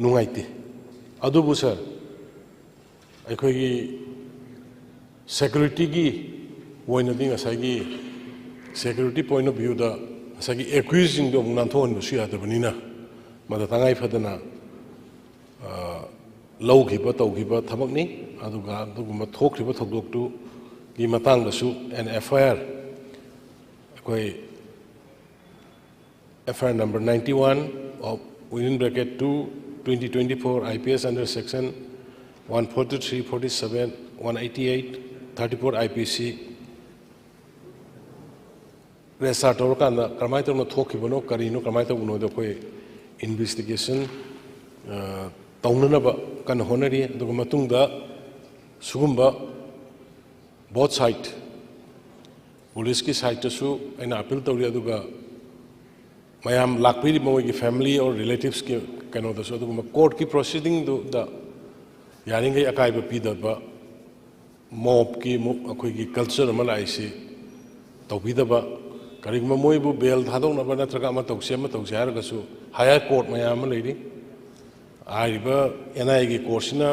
नुंगाइते अदुबु सर ꯑꯩꯈꯣꯏꯒꯤ ꯁꯦꯀ꯭ꯌꯨꯔꯤꯇꯤꯒꯤ ꯑꯣꯏꯅꯗꯤ ꯉꯁꯥꯏꯒꯤ ꯁꯦꯀ꯭ꯌꯨꯔꯤꯇꯤ ꯄꯣꯏꯟ ꯑꯣꯐ ꯚ꯭ꯌꯨꯗ ꯉꯁꯥꯏꯒꯤ ꯑꯦꯀ꯭ꯌꯨꯖꯁꯤꯡꯗꯣ ꯑꯃꯨꯛ ꯅꯥꯟꯊꯣꯛꯍꯟꯕꯁꯨ ꯌꯥꯗꯕꯅꯤꯅ ꯃꯗ ꯇꯉꯥꯏ ꯐꯗꯅ ꯂꯧꯈꯤꯕ ꯇꯧꯈꯤꯕ ꯊꯕꯛꯅꯤ ꯑꯗꯨꯒ ꯑꯗꯨꯒꯨꯝꯕ ꯊꯣꯛꯈꯤꯕ ꯊꯧꯗꯣꯛꯇꯨꯒꯤ ꯃꯇꯥꯡꯗꯁꯨ ꯑꯦꯟ ꯑꯦꯐ ꯑꯥꯏ ꯑꯥꯔ ꯑꯩꯈꯣꯏ F I R number 91 of within bracket 2 2024 IPS under section 143, 47, 188, 34 IPC register ꯇꯧꯔꯀꯥꯟꯗ ꯀꯔꯝꯍꯥꯏꯅ ꯇꯧꯅ ꯊꯣꯛꯈꯤꯕꯅꯣ ꯀꯔꯤꯅꯣ ꯀꯔꯝꯍꯥꯏꯅ ꯇꯧꯕꯅꯣꯗꯣ ꯑꯩꯈꯣꯏ ꯏꯟꯚꯦꯁꯇꯤꯒꯦꯁꯟ ꯇꯧꯅꯅꯕ ꯀꯟꯅ ꯍꯣꯠꯅꯔꯤ ꯑꯗꯨꯒ ꯃꯇꯨꯡꯗ ꯁꯤꯒꯨꯝꯕ ꯕꯣꯠ ꯁꯥꯏꯠ ꯄꯨꯂꯤꯁꯀꯤ ꯁꯥꯏꯠꯇꯁꯨ ꯑꯩꯅ ꯑꯄꯤꯜ ꯇꯧꯔꯤ ꯑꯗꯨꯒ ꯃꯌꯥꯝ ꯂꯥꯛꯄꯤꯔꯤꯕ ꯃꯣꯏꯒꯤ ꯐꯦꯃꯤꯂꯤ ꯑꯣꯔ ꯔꯤꯂꯦꯇꯤꯚꯁꯀꯤ ꯀꯩꯅꯣꯗꯁꯨ ꯑꯗꯨꯒꯨꯝꯕ ꯀꯣꯔꯠꯀꯤ ꯄ꯭ꯔꯣꯁꯤꯗꯤꯡꯗꯨꯗ ꯌꯥꯔꯤꯈꯩ ꯑꯀꯥꯏꯕ ꯄꯤꯗꯕ ꯃꯣꯞꯀꯤ ꯑꯩꯈꯣꯏꯒꯤ ꯀꯜꯆꯔ ꯑꯃ ꯂꯥꯛꯏꯁꯤ ꯇꯧꯕꯤꯗꯕ ꯀꯔꯤꯒꯨꯝꯕ ꯃꯣꯏꯕꯨ ꯕꯦꯜ ꯊꯥꯗꯣꯛꯅꯕ ꯅꯠꯇ꯭ꯔꯒ ꯑꯃ ꯇꯧꯁꯤ ꯍꯥꯏꯔꯒꯁꯨ ꯍꯥꯌꯔ ꯀꯣꯔꯠ ꯃꯌꯥꯝ ꯑꯃ ꯂꯩꯔꯤ ꯍꯥꯏꯔꯤꯕ ꯑꯦꯟ ꯑꯥꯏꯒꯤ ꯀꯣꯔꯠꯁꯤꯅ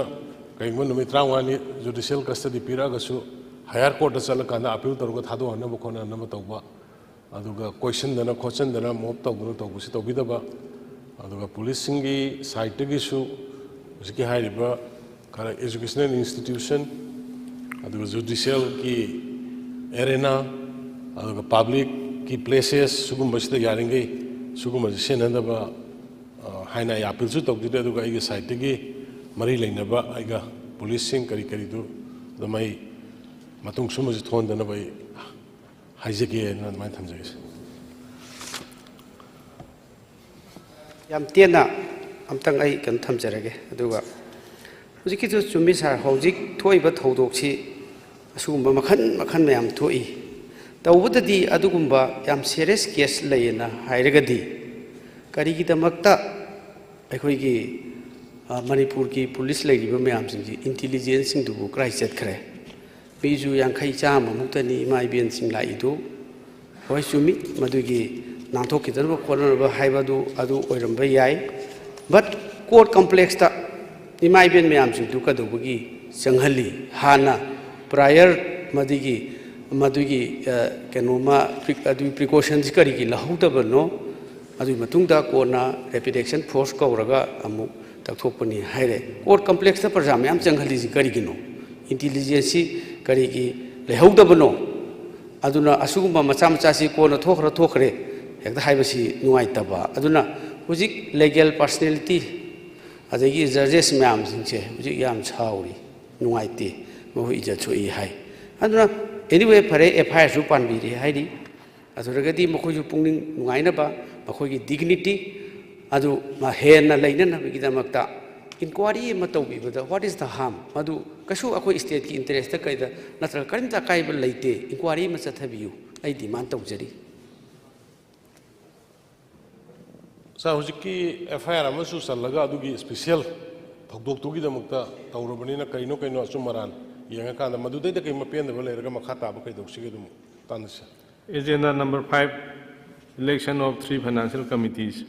ꯀꯔꯤꯒꯨꯝꯕ ꯅꯨꯃꯤꯠ 35ꯅꯤ ꯖꯨꯗꯤꯁꯤꯌꯦꯜ ꯀꯁꯇꯗꯤ ꯄꯤꯔꯛꯑꯒꯁꯨ ꯍꯥꯌꯔ ꯀꯣꯔꯠꯇ ꯆꯠꯂꯀꯥꯟꯗ ꯑꯄꯤꯜ ꯇꯧꯔꯒ ꯊꯥꯗꯣꯛꯍꯟꯅꯕ ꯈꯣꯠꯅꯅꯕ ꯇꯧꯕ ꯑꯗꯨꯒ ꯀꯣꯏꯁꯟꯗꯅ ꯈꯣꯠꯆꯟꯗꯅ ꯃꯣꯞ ꯇꯧꯗꯅ ꯇꯧꯕꯁꯤ ꯇꯧꯕꯤꯗꯕ ꯑꯗꯨꯒ ꯄꯨꯂꯤꯁꯁꯤꯡꯒꯤ ꯁꯥꯏꯠꯇꯒꯤꯁꯨ ꯍꯧꯖꯤꯛꯀꯤ ꯍꯥꯏꯔꯤꯕ ꯈꯔ ꯑꯦꯖꯨꯀꯦꯁꯅꯦꯜ ꯏꯟꯁꯇꯤꯇ꯭ꯌꯨꯁꯟ ꯑꯗꯨꯒ ꯖꯨꯗꯤꯁꯤꯌꯦꯜꯒꯤ ꯑꯦꯔꯦꯅꯥ ꯑꯗꯨꯒ ꯄꯥꯕ꯭ꯂꯤꯛꯀꯤ ꯄ꯭ꯂꯦꯁꯦꯁ ꯁꯤꯒꯨꯝꯕꯁꯤꯗ ꯌꯥꯔꯤꯈꯩ ꯁꯤꯒꯨꯝꯕꯁꯤ ꯁꯤꯖꯤꯟꯅꯗꯕ ꯍꯥꯏꯅ ꯑꯩ ꯑꯄꯤꯜꯁꯨ ꯇꯧꯖꯔꯤ ꯑꯗꯨꯒ ꯑꯩꯒꯤ ꯁꯥꯏꯠꯇꯒꯤ ꯃꯔꯤ ꯂꯩꯅꯕ ꯑꯩꯒ ꯄꯨꯂꯤꯁꯁꯤꯡ ꯀꯔꯤꯗꯨ ꯑꯗꯨꯝ ꯑꯩ ꯃꯇꯨꯡ ꯁꯨꯝꯕꯁꯤ ꯊꯣꯛꯍꯟꯗꯅꯕ ꯑꯩ ꯍꯥꯏꯖꯒꯦꯅ ꯑꯗꯨꯃꯥꯏꯅ ꯊꯝꯖꯒꯦ ꯌꯥꯝ ꯇꯦꯟꯅ ꯑꯝꯇꯪ ꯑꯩ ꯀꯩꯅꯣ ꯊꯝꯖꯔꯒꯦ ꯑꯗꯨꯒ ꯍꯧꯖꯤꯛꯀꯤꯗꯨ ꯆꯨꯝꯃꯤ ꯁꯥꯔ ꯍꯧꯖꯤꯛ ꯊꯣꯛꯏꯕ ꯊꯧꯗꯣꯛꯁꯤ ꯑꯁꯤꯒꯨꯝꯕ ꯃꯈꯜ ꯃꯌꯥꯝ ꯊꯣꯛꯏ ꯇꯧꯕꯗꯗꯤ ꯑꯗꯨꯒꯨꯝꯕ ꯌꯥꯝ ꯁꯦꯔꯤꯌꯁ ꯀꯦꯁ ꯂꯩꯌꯦꯅ ꯍꯥꯏꯔꯒꯗꯤ ꯀꯔꯤꯒꯤꯗꯃꯛꯇ ꯑꯩꯈꯣꯏꯒꯤ ꯃꯅꯤꯄꯨꯔꯒꯤ ꯄꯨꯂꯤꯁ ꯂꯩꯔꯤꯕ ꯃꯌꯥꯝꯁꯤꯡꯁꯤ ꯏꯟꯇꯤꯂꯤꯖꯦꯟꯁꯁꯤꯡꯗꯨꯕꯨ ꯀꯗꯥꯏ ꯆꯠꯈ꯭ꯔꯦ ꯃꯤꯁꯨ 50 ꯆꯥꯝꯃꯃꯨꯛꯇꯅꯤ ꯏꯃꯥ ꯏꯕꯦꯟꯁꯤꯡ ꯂꯥꯛꯏꯗꯨ ꯍꯣꯏ ꯆꯨꯝꯃꯤ ꯃꯗꯨꯒꯤ ꯅꯥꯟꯊꯣꯛꯈꯤꯗꯅꯕ ꯈꯣꯠꯅꯅꯕ ꯍꯥꯏꯕꯗꯨ ꯑꯗꯨ ꯑꯣꯏꯔꯝꯕ ꯌꯥꯏ ꯕꯠ ꯀꯣꯔꯠ ꯀꯝꯄ꯭ꯂꯦꯛꯁꯇ ꯏꯃꯥ ꯏꯕꯦꯟ ꯃꯌꯥꯝꯁꯤꯡꯗꯨ ꯀꯩꯗꯧꯕꯒꯤ ꯆꯪꯍꯜꯂꯤ ꯍꯥꯟꯅ ꯄ꯭ꯔꯥꯌꯔ ꯃꯗꯨꯒꯤ ꯀꯩꯅꯣꯃ ꯑꯗꯨꯒꯤ ꯄ꯭ꯔꯤꯀꯣꯁꯟꯁꯤ ꯀꯔꯤꯒꯤ ꯂꯧꯍꯧꯗꯕꯅꯣ ꯑꯗꯨꯒꯤ ꯃꯇꯨꯡꯗ ꯀꯣꯟꯅ ꯔꯦꯄꯤꯗ ꯑꯦꯛꯁꯟ ꯐꯣꯔꯁ ꯀꯧꯔꯒ ꯑꯃꯨꯛ ꯇꯧꯊꯣꯛꯄꯅꯤ ꯍꯥꯏꯔꯦ ꯀꯣꯔꯠ ꯀꯝꯄ꯭ꯂꯦꯛꯁꯇ ꯄ꯭ꯔꯖꯥ ꯃꯌꯥꯝ ꯆꯪꯍꯜꯂꯤꯁꯤ ꯀꯔꯤꯒꯤꯅꯣ ꯏꯟꯇꯤꯂꯤꯖꯦꯟꯁꯁꯤ ꯀꯔꯤꯒꯤ ꯂꯩꯍꯧꯗꯕꯅꯣ ꯑꯗꯨꯅ ꯑꯁꯤꯒꯨꯝꯕ ꯃꯆꯥꯁꯤ ꯀꯣꯟꯅ ꯊꯣꯛꯈ꯭ꯔꯦ ꯍꯦꯛꯇ ꯍꯥꯏꯕꯁꯤ ꯅꯨꯡꯉꯥꯏꯇꯕ ꯑꯗꯨꯅ ꯍꯧꯖꯤꯛ ꯂꯤꯒꯦꯜ ꯄꯔꯁꯅꯦꯂꯤꯇꯤ ꯑꯗꯒꯤ ꯖꯖꯦꯁ ꯃꯌꯥꯝꯁꯤꯡꯁꯦ ꯍꯧꯖꯤꯛ ꯌꯥꯝ ꯁꯥꯎꯔꯤ ꯅꯨꯡꯉꯥꯏꯇꯦ ꯃꯈꯣꯏ ꯏꯖꯠ ꯁꯣꯛꯏ ꯍꯥꯏ ꯑꯗꯨꯅ ꯑꯦꯅꯤꯋꯦ ꯐꯔꯦ ꯑꯦꯐ ꯑꯥꯏ ꯑꯥꯔꯁꯨ ꯄꯥꯟꯕꯤꯔꯦ ꯍꯥꯏꯔꯤ ꯑꯗꯨꯔꯒꯗꯤ ꯃꯈꯣꯏꯁꯨ ꯄꯨꯛꯅꯤꯡ ꯅꯨꯡꯉꯥꯏꯅꯕ ꯃꯈꯣꯏꯒꯤ ꯗꯤꯒꯅꯤꯇꯤ ꯑꯗꯨ ꯍꯦꯟꯅ ꯂꯩꯅꯅꯕꯒꯤꯗꯃꯛꯇ ꯏꯟꯀ꯭ꯋꯥꯔꯤ ꯑꯃ ꯇꯧꯕꯤꯕꯗ ꯋꯥꯠ ꯏꯁ ꯗ ꯍꯥꯝ ꯃꯗꯨ ꯀꯩꯁꯨ ꯑꯩꯈꯣꯏ ꯁ꯭ꯇꯦꯠꯀꯤ ꯏꯟꯇꯔꯦꯁꯇ ꯀꯩꯗ ꯅꯠꯇ꯭ꯔꯒ ꯀꯔꯤꯝꯇ ꯑꯀꯥꯏꯕ ꯂꯩꯇꯦ ꯏꯟꯀ꯭ꯋꯥꯔꯤ ꯑꯃ ꯆꯠꯊꯕꯤꯌꯨ ꯑꯩ ꯗꯤꯃꯥꯟ ꯇꯧꯖꯔꯤ ꯁꯥꯔ ꯍꯧꯖꯤꯛꯀꯤ ꯑꯦꯐ ꯑꯥꯏ ꯑꯥꯔ ꯑꯃꯁꯨ ꯆꯜꯂꯒ ꯑꯗꯨꯒꯤ ꯁ꯭ꯄꯦꯁꯤꯌꯦꯜ ꯊꯧꯗꯣꯛꯇꯨꯒꯤꯗꯃꯛꯇ ꯇꯧꯔꯕꯅꯤꯅ ꯀꯩꯅꯣ ꯑꯆꯨꯝ ꯑꯔꯥꯟ ꯌꯦꯡꯉꯀꯥꯟꯗ ꯃꯗꯨꯗꯩꯗ ꯀꯩ ꯃꯄꯦꯟꯗꯕ ꯂꯩꯔꯒ ꯃꯈꯥ ꯇꯥꯕ ꯀꯩꯗꯧꯁꯤꯒꯦ ꯑꯗꯨꯝ ꯇꯥꯟꯅꯁꯤ Agenda number 5, election of 3 financial committees.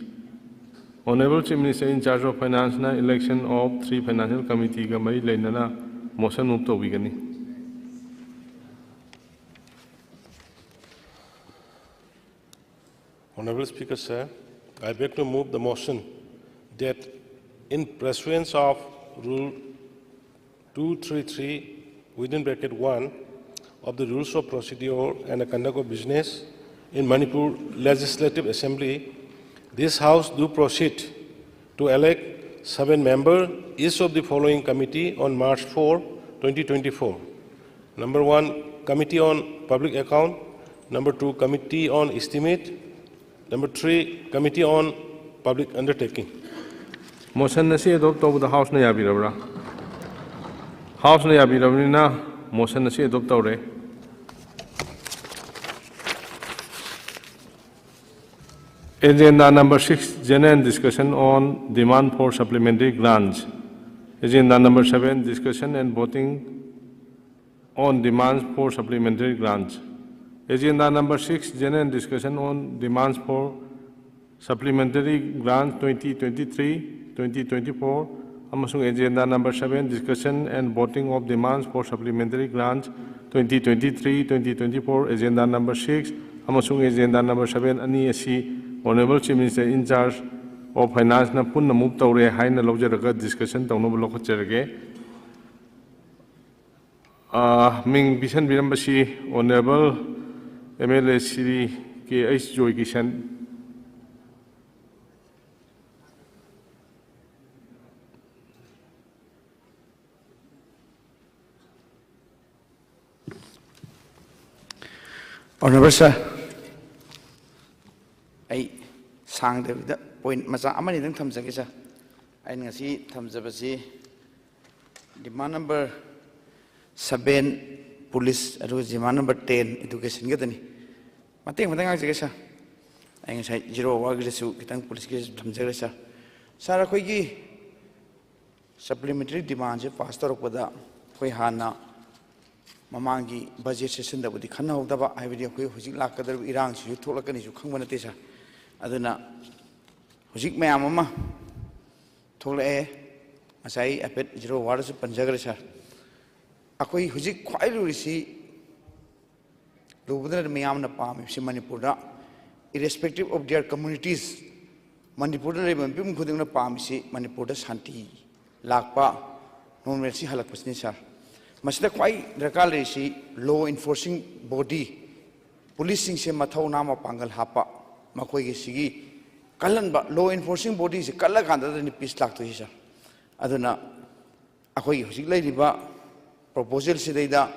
Honorable Chief Minister in charge of finance na election of 3 financial committee ka mari lainana motion move to bigani. Honorable Speaker, sir, I beg to move the motion that in pursuance of Rule 233 within bracket 1 of the Rules of Procedure and the Conduct of Business in Manipur Legislative Assembly, this House do proceed to elect 7 members each of the following committee on March 4, 2024. Number 1, Committee on Public Account. Number 2, Committee on Estimate. Number 3, Committee on Public Undertaking. Motion na siya adopt over the House na yabirabra. House na yabirabra na motion na siya adopt over. Agenda number 6, general discussion on demand for supplementary grants. Agenda number 7, discussion and voting on demands for supplementary grants. Agenda number 6, general discussion on demands for supplementary grants 2023-2024 Amasung agenda number 7, discussion and voting of demands for supplementary grants 2023-2024, agenda number 6, Amasung agenda number 7, ani asi Honorable Chief Minister in charge of Finance na punna move tawre haina lawjaraga discussion tawnabu lokhatjarage. Ming Bisan Birambasi, Honorable MLA Siri K.H. Joy Kishan. Honorable Sir, I sang the point Masa Amani then Tamsakisa. I see Tamsabasi demand number 7 police demand number 10 education getani. Mating Matanga I say 0 Wagresu Kitang police case Tamsakasa. Sarah Koigi supplementary demands pastor of Pada Koihana. Mamangi budget session that would the Kana of the Ivy Huzik Lakadar Iran, you told like an issue, Kanganatisa. Adana Huzik Mayamama told as I pet 0 waters of Panjagrasa. Akoi Huzik quite receive Lubudra Mayamna Palm, Manipura, irrespective of their communities. Manipura, Pim Kuduna Palmisi, Manipura Santi, Lakpa, no mercy Halapusnisar. Masda quite recalisi law enforcing body, policing se mathau nama pangal hapa, makoi sigi, kalan law enforcing body is kalakanda than peace lak to his. Aduna Akoi Husikla riba proposal Sideda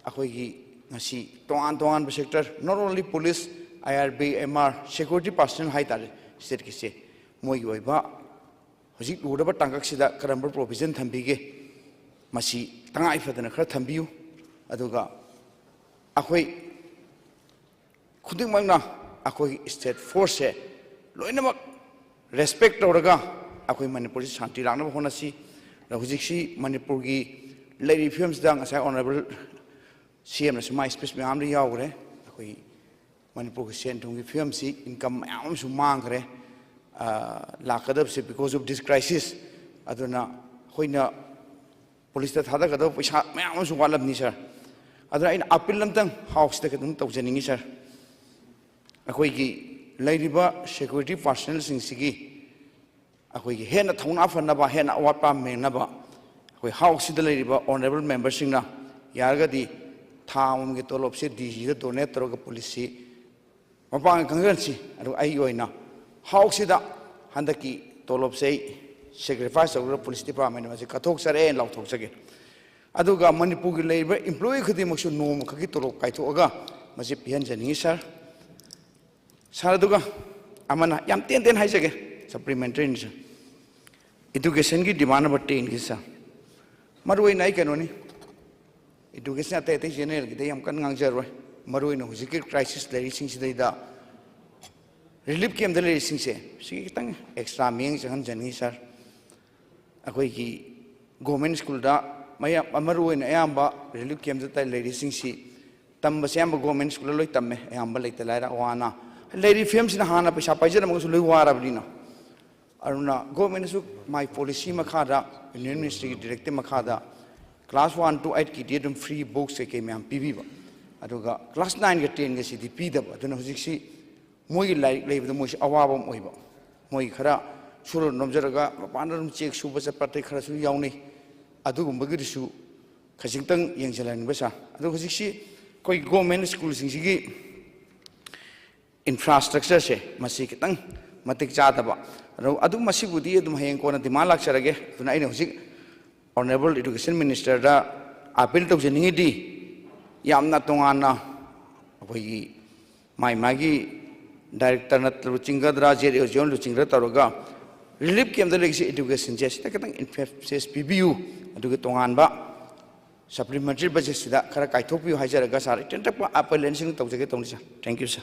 Akoi Nasi Toan sector, not only police, IRB, MR, security personnel high said Kise, Moyoiba, Husik Udaba Tangaksida, Karamber provision Tambige. Masi tangai fadana khara thambiu aduga akhoi khuding mangna akhoi state force loinamak respect tawraga akhoi manipur shanti rangna hona si hujik si manipur gi lady films dang asai honorable CM na smai space me amri yawre akhoi manipur gi sentung gi film si income am su mangre lakadab se because of this crisis aduna hoina police that had a good which was one of Nisha. Other in Apilantan house the Kadun Taujaning, sir. A quickie, Ladyba, security personnel in Sigi. A quickie, Hena Tonafa Naba, Hena Wapa Menaba. We house the Ladyba, honorable member singer. Yarga di town get all upset, the donate or police. Mapang Kangansi, and Ayoina. House it up, Handaki, Tolop say. Sacrifice of the police department was a Katok and Lautok again. Aduga Manipur labor employee could emotion no Kakito Kaitoga, Mazipians and Nisar Saraduga Amana Yam 10 Hizage, supplementary education demand about 10 Gisa Marui Naikanoni education at the general, they am Kanganjar, Maruino, Zikir crisis, the racing da relief came the racing say, she extra means and Janisar. Akwai government school da maya amaru in ayamba relief came the lady sing si tam basamba government school loy tamme ayamba like the laira wana lady films in hana pisha paija mo sulu wara blina aruna government su my policy makhada union ministry directive makhada class 1 to 8 ki dedum free books ke me am pb ba aduga class 9 ke 10 ke si di pi da ba duna hujik si moi like leib mo si awaba moi ba moi khara Suru Nomjaraga, Panam Check Super Party Krasu Yauni, Adu Magisu, Kazington, Yangalan Bessa, Adu Hisi, Koi government schools in Sigi infrastructure, Masikatang, Matik Chataba, Adu Masibudi, Dumayan the Malak Sarage, tonight Honorable Education Minister, Apil to Janidi, Yamna Tongana, my Maggie, Director Luchinga Raja, John Luchinga Taroga. Relief came the legacy education just like says PBU to get on ba supplementary budget that Karakaitopu Hajaragas are tentacle upper lensing to get on. Thank you, sir.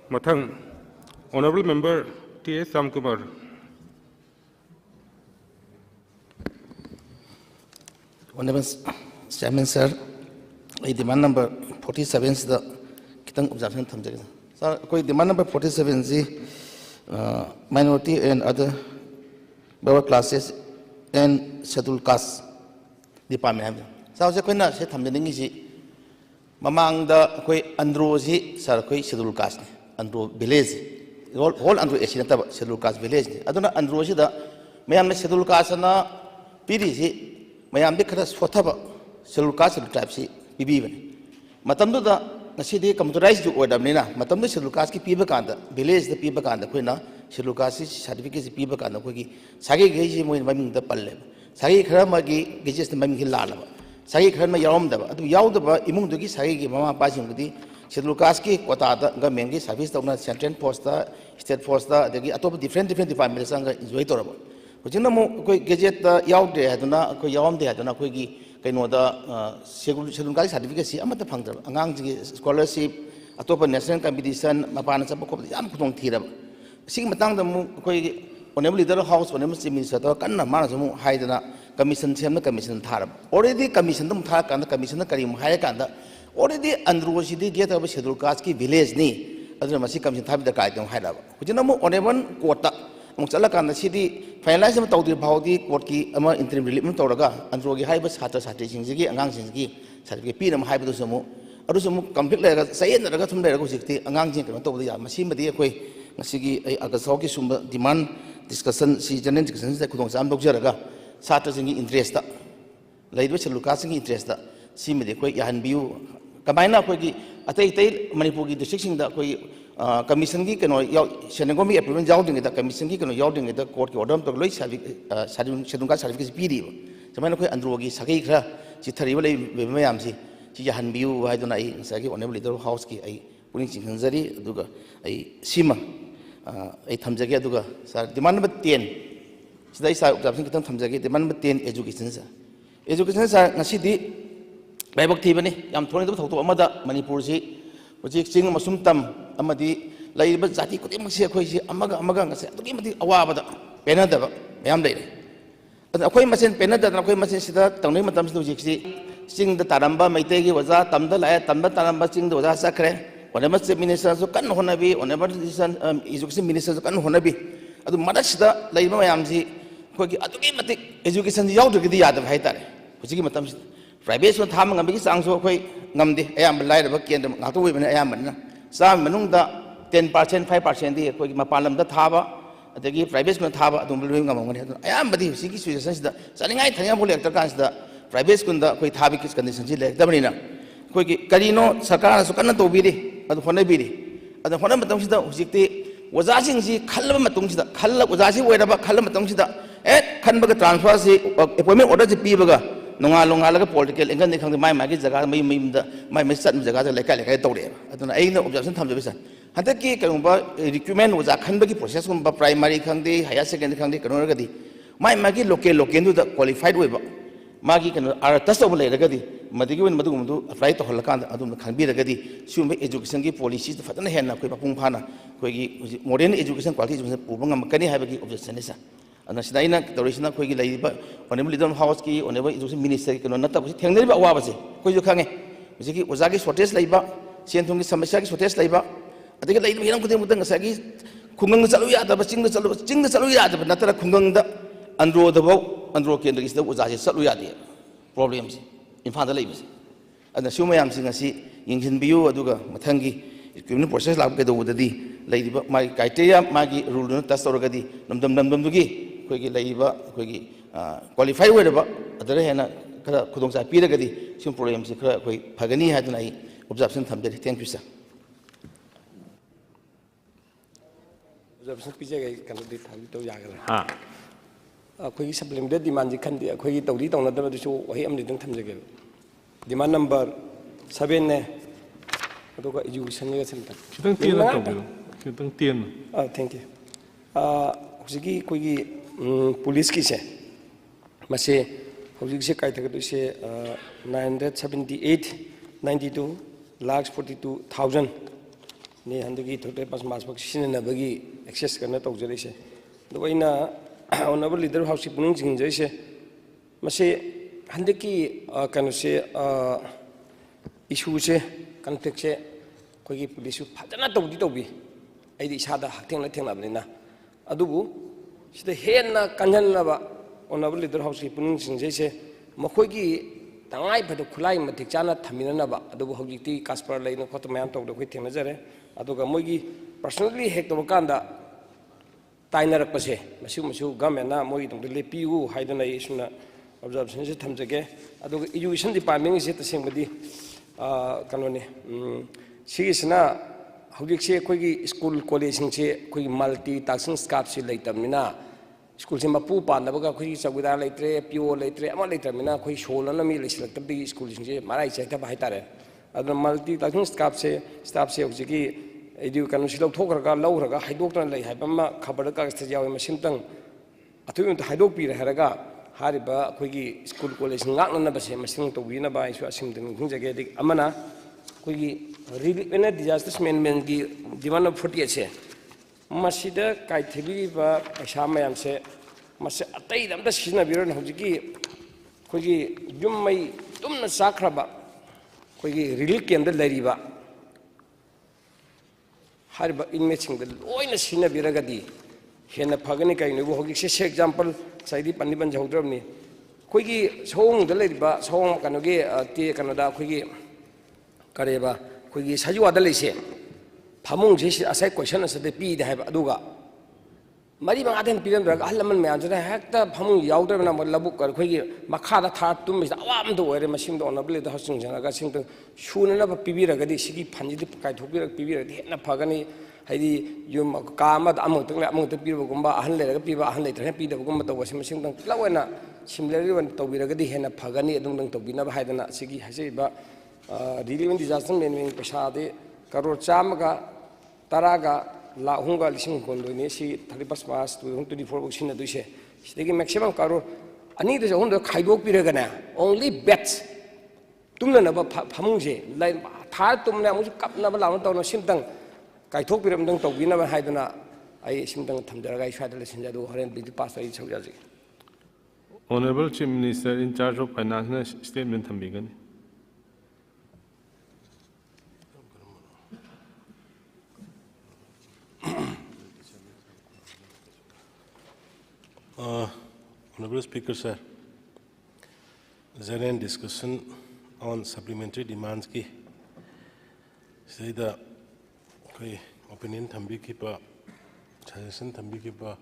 Matang, Honorable Member T.S. Samkumar. Honorable Chairman, sir, I demand number 47 is the Kitang observation. Sir, demand number 47 is minority and other backward classes and scheduled caste department. So se koina se thamjani si mamang da koi andro si sar koi scheduled caste andro village whole andro esi ta scheduled caste village aduna andro si da mayam scheduled caste na piri si mayam de khara sothaba scheduled caste tribe si bibi bani matam da ngasi de computerized ju order ni na matam da scheduled caste ki piba kanda village da piba kanda koina scheduled caste certificate si piba kanda koi ki sagi ge si moi maming da palle sagi khara ma gi gejes da maming la sagi khara ma yawam da adu yaw da imung du gi sagi gi mama pa sing di scheduled caste ki kota da government gi service da na central post da state post da de gi atop different department sang enjoy to rabo hojina mo koi gejet da yaw de aduna koi yawam de aduna koi gi kaino da scheduled caste certificate si amata phang da angang gi scholarship atop national competition mapana chap ko yam khutong thiraba sing matang da mu koi honorable leader house honorable chief minister da kanna mana samu haidana commission semna commission tharab already commission dum thar kan commission karim hai kan da already andro si di get of scheduled caste ki village ni adra masi commission thabi da kai dum haidaba hujina mu honorable court ta mu chala kan si di finalize ma tawdi bhaudi court ki ama interim relief mu tawraga andro gi haiba satra satri sing gi angang sing gi certificate pi nam haiba du samu adu samu complete la sayen da thum da ko sikti angang jing kan tawdi ya masi madi koi ngasigi ai agasau ki sumba demand discussion si general discussion da khudong sam dok jaraga satra sing interest da laido scheduled caste sing interest da si madi koi yahan biu kamaina koi ki atai tai manipur gi district sing da koi commission gi kano senegomi approval jaw ding da commission gi kano yaw ding da court ki order to loi scheduled caste certificate pi ri samana koi andro gi sagai khra si thari wala mayam si yahan biu hai dona ai sagi honorable leader house ki ai puning chinghanjari aduga ai sima ai thamjage aduga sar demand number 10 sidai sa observation kitam thamjage demand number 10 education sa ngasi di baibak thibani yam thoni da thokto amada manipur si hojik ching masum tam amadi laiba jati kutim si khoi si amaga ngase adugi mati awabada penadaba mayam leire akhoi masen penadada akhoi masen sida tangnoi matam si hojik si ching da taramba maite gi waja tamda la tamda taramba ching da waja sakre honorable chief minister so kan honabi honorable education minister so kan honabi adu madasida laiba mayam si khoi gi adugi mati education yaudu gi yadab hai tare hojiki matam si private so tham ngam gi sang so khoi ngamdi ayam lai da bakien da ngatu wi bana ayam na sam manung da 10% 5% di khoi mapalam da thaba adagi private so thaba adum lu ngam ngani ayam badi sigi situation sida saningai thanya bol ekta kan sida private school da khoi thabi kis condition si le da bani na khoi gi karino sarkar so kan to bi di adu hona bi di adu hona matam sida hujikti waja sing si khallaba matung sida khalla waja si oiraba khalla matung sida khanbaga transfer si appointment order si pibaga nonga laga political engan ni khangde mai gi jaga mai sat jaga da lekai tawre aduna aina observation thamjabe sa hadaki kanumba recruitment waja khanbagi process kumba primary khangde higher secondary khangde kanora gadi mai gi local du da qualified weba magi kan ara tas to le gadi madigi wen madugum du apply to hol kan adum khangbi gadi sum education gi policies fatana henna koi papung phana koi gi modern education quality education pubangam kani habagi observation sa ana sidaina torisna khoi gi laiba honorable leader house ki honorable education minister ki no nata thengneri ba wa base koi ju khange jiki oja gi shortage laiba senthung gi samasya gi shortage laiba adigi laiba hiram kudeng mutang sagi khungang chalu ya da ching da chalu ya da natara khungang da andro da bau andro kendra gi da oja ji chalu ya de problem si infanta laiba si ana sumayam sing asi yinghin biu aduga mathangi equipment process lab ke do udadi laiba mai criteria magi rule no test oragadi namdam dugi khoi laiba khoi qualify oiraba adara hena khara khudong sa piragadi sim problem si khara khoi phagani haduna ai observation thamjari thank you sir observation pijage kan di thambi to yagara ha khoi supplementary demand ji khandi khoi tawdi tawna da du wahi amni dang thamjage demand number 7 ne aduga education ga center kitang tian to kitang tian thank you hujigi khoi police ki se mase hujigi se kai thak se 978.92 lakhs 42,000 ne handagi thote pas mas bak sin na bagi access karna to jare se do ina honorable leader house punung jing jai se mase handaki kanu se issue se conflict se police phajana to bi ai di sada thengna bani na adubu sida henna kanjanaba honorable leader house ki puning singje makhoi tangai phado khulai matik chana thaminanaba adubu hojiti Kasper leino khoto mayam tawdo khoi thenajare aduga moigi personally hek to kanda tainarak pase masu government na mogi tong le piu haidana isuna observation se thamjage aduga education department se tasengbadi kanone sigisna hojikse khoi school college singse khoi multi tasking staff se leitamina school se mapu pandabaga khoi chawida leitre pio leitre ama leitamina khoi solana mi leisilaktabdi school singse marai chaita bai tare aduna multi tasking staff se hojiki edu kanu silok thokraga lawraga haidoktan lei haibama khabar ka ste jawe masimtang atuyun haidok pi haraga hariba khoigi school college ngakna base masing to wina ba isu asimding hingjage dik amana khoigi relief disaster management gi diwan of 48 se masida kaithibi ba paisa mayam se mas atai damda sina biron hojiki khoigi jummai tumna sakraba khoigi relief camp da lariba hariba inmate the loina sina biragadi hena phagani kai nubu hogi se example saidi paniban jawdramni khoigi song da leriba song kanoge te kanada khoigi kareba khoigi sajuwa da leise phamung je asai question asade pi da haiba aduga mari bang aden piram dra halaman me anjana hekta phamung yawdra na labuk kar khoigi makha da tha tum mi awam do ore masim do onable da hosung janga ga sing shuna na pibi ragadi sigi phanji di kai thopi rak pibi ragadi na phagani haidi yum kama da among tang among te piba gumba ahan le raga piba ahan le tra pi da gumba to wasim masim tang lawena simleri wan to bi ragadi hena phagani adung dang to bi na ba haidana sigi hase ba relief disaster management pesa de karor chamaga taraga la hunga lising kondo ne si 31 March 2024 boxina duise sidagi maximum karo ani de hon do khaidok piragana only bets tumna na ba phamungje lai thar tumna mu kapna ba lawn tawno simtang kaithok piram dang tawbina ba haidana ai simtang thamjaraga ai swada lesin jadu horen bi pass ai chawjaji. Honorable Chief Minister in charge of finance statement thambigani. Honorable Speaker, sir, there is discussion on supplementary demands ki say the opinion thambi ki pa suggestion thambi ki pa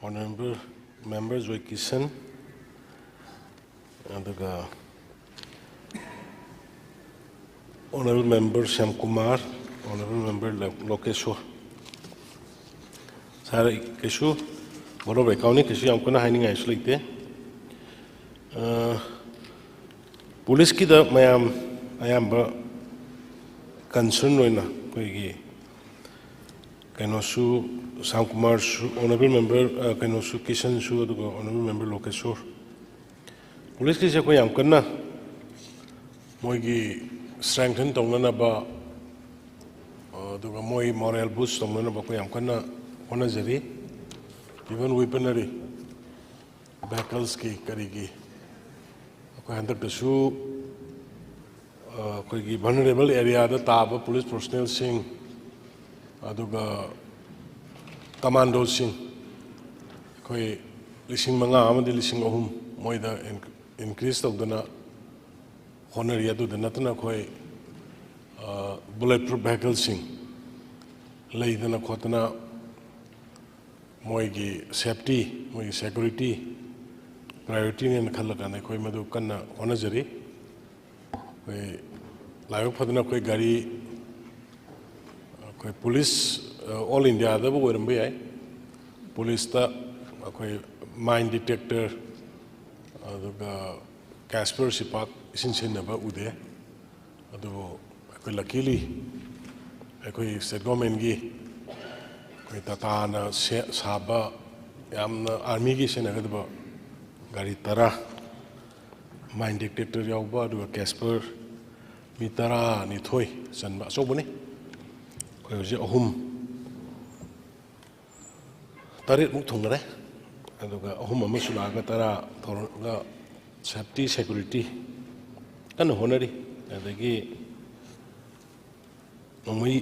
honorable members with Kishan and the honorable member Shyam Kumar, honorable member Lokeshwar. Sir, Keshu boro recounting kishi amko na hiding is like that. Police ki da mayam ayam ba concern roina koigi kanosu Shyam Kumar su honorable member kanosu Kishan su aduga honorable member Lokeshwar. Police ki se koi amko na moigi strengthen tongna na ba aduga moi moral boost tongna na ba koi amko na ona jari even weaponry vehicles ki karigi koi handak dasu koi vulnerable area da taba police personnel sing aduga commando sing koi lising manga amadi lising ahum moida increase tawdana honor yadu da natna koi bulletproof vehicles sing leidana khotna moigi safety moigi security priority ne khalaka ne koi madu kanna honajari koi layok phadna koi gari koi police all India da bo ram bai police ta koi mine detector aduga Kasper sipak isin sin na ba ude adu koi luckily koi state government gi koi tata na saba yamna army gi sena gadba gari tara mine detector yauba adu Kasper mi tara ni thoi sanba so bune koi je ahum tarit muk thong re aduga ahum amasula ga tara thorga safety security kan honari adagi nomai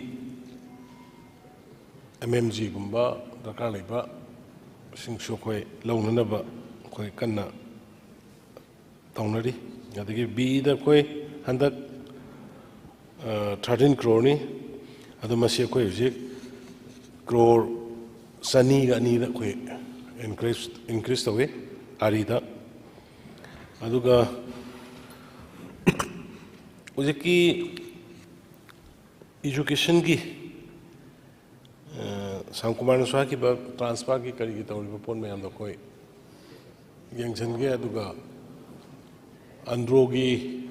MMG gumba dakar leba singsu koi launana ba koi kanna taunari adagi B da koi handak 13 crore ni adu masi koi hujik crore sani ga ni da koi increase tawe ari da aduga hujiki education ki Samkumar Swah ki ba transfer ki kari ki tawri ba pon mayam da koi yangchan ge aduga andro gi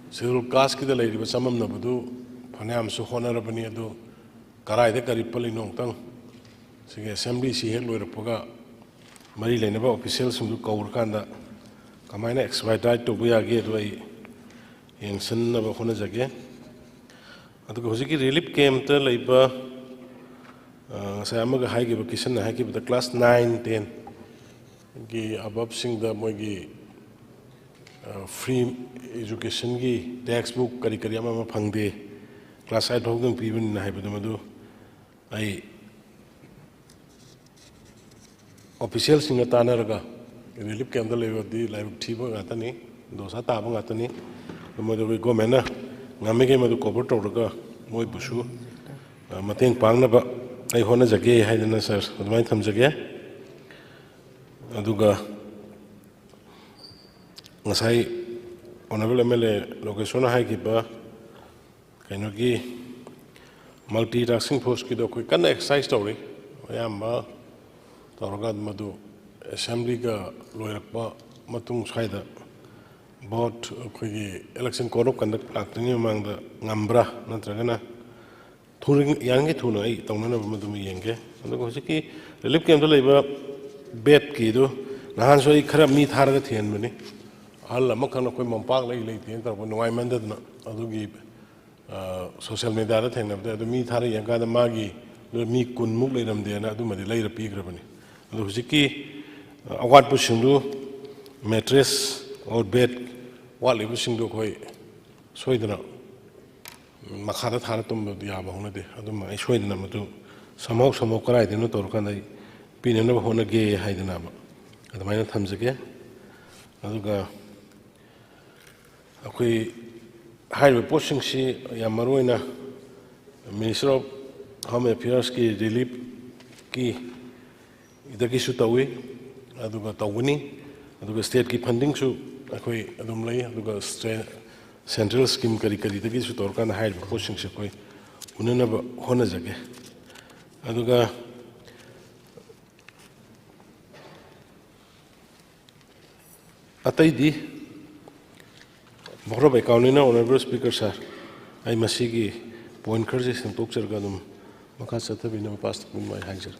schedule caste ki da lai ba samam na budu phanayam su honorabani adu karai da kari pali nong tang sige assembly si hek loi rapoga mari leina ba official sum du kaur kanda kamaina expedite to buya ge do ai yangchan na ba khona jage aduga hojiki relief camp ta lai ba saya amaga haigi ba kisan haigi ba class 9 10 gi above sing da moi gi free education gi textbook kari kari ama phangde class 8 hogdang pibin na haibu madu ai official singa tanaraga relief camp da lewa di live thiba gatani dosa taba gatani madu go mena ngame ge madu cover tawraga moi busu mateng pangna ba ai hona jage haidana sir admai thamjage aduga ngasai honorable mla location hai ki ba kaino ki multitasking force ki do koi kan exercise story ayam ba tawraga madu assembly ga loirakpa matung saida vote koi election code of conduct act ni mangda ngambra natragana Touring Yangi Tuna, Tongana Madumi Yange, and the Kosiki, the lip came to labor bed kido, Nahanso Kara meet Harga Tianmini, Allah Makana Mampak late, when I mended Adugi social media thing of the meet Harry Yanga the Magi, the me kun mugledam there, and I do my later peak revenue. The Husiki, what pushing do, mattress or bed, what pushing do quite so Makara Haratum the Yabahona de Aduma, I showed them to somehow Karai, the Notorkan, Pin never Hona gay Haidanaba. At the minor times again, Aduga Akui Highway Pushing She Yamaruina, Minister of Home Affairs ki relief ki Idaki Sutawi, Aduga Tawini, Aduga State ki funding su Akui Adumlay, Aduga Central scheme kari kari tagi su torkan high pushing se koi unena ba hona jage aduga atai di boro ba kaunina honorable speaker sir ai masigi point kharje santok charga dum maka satha bina past kun mai hanger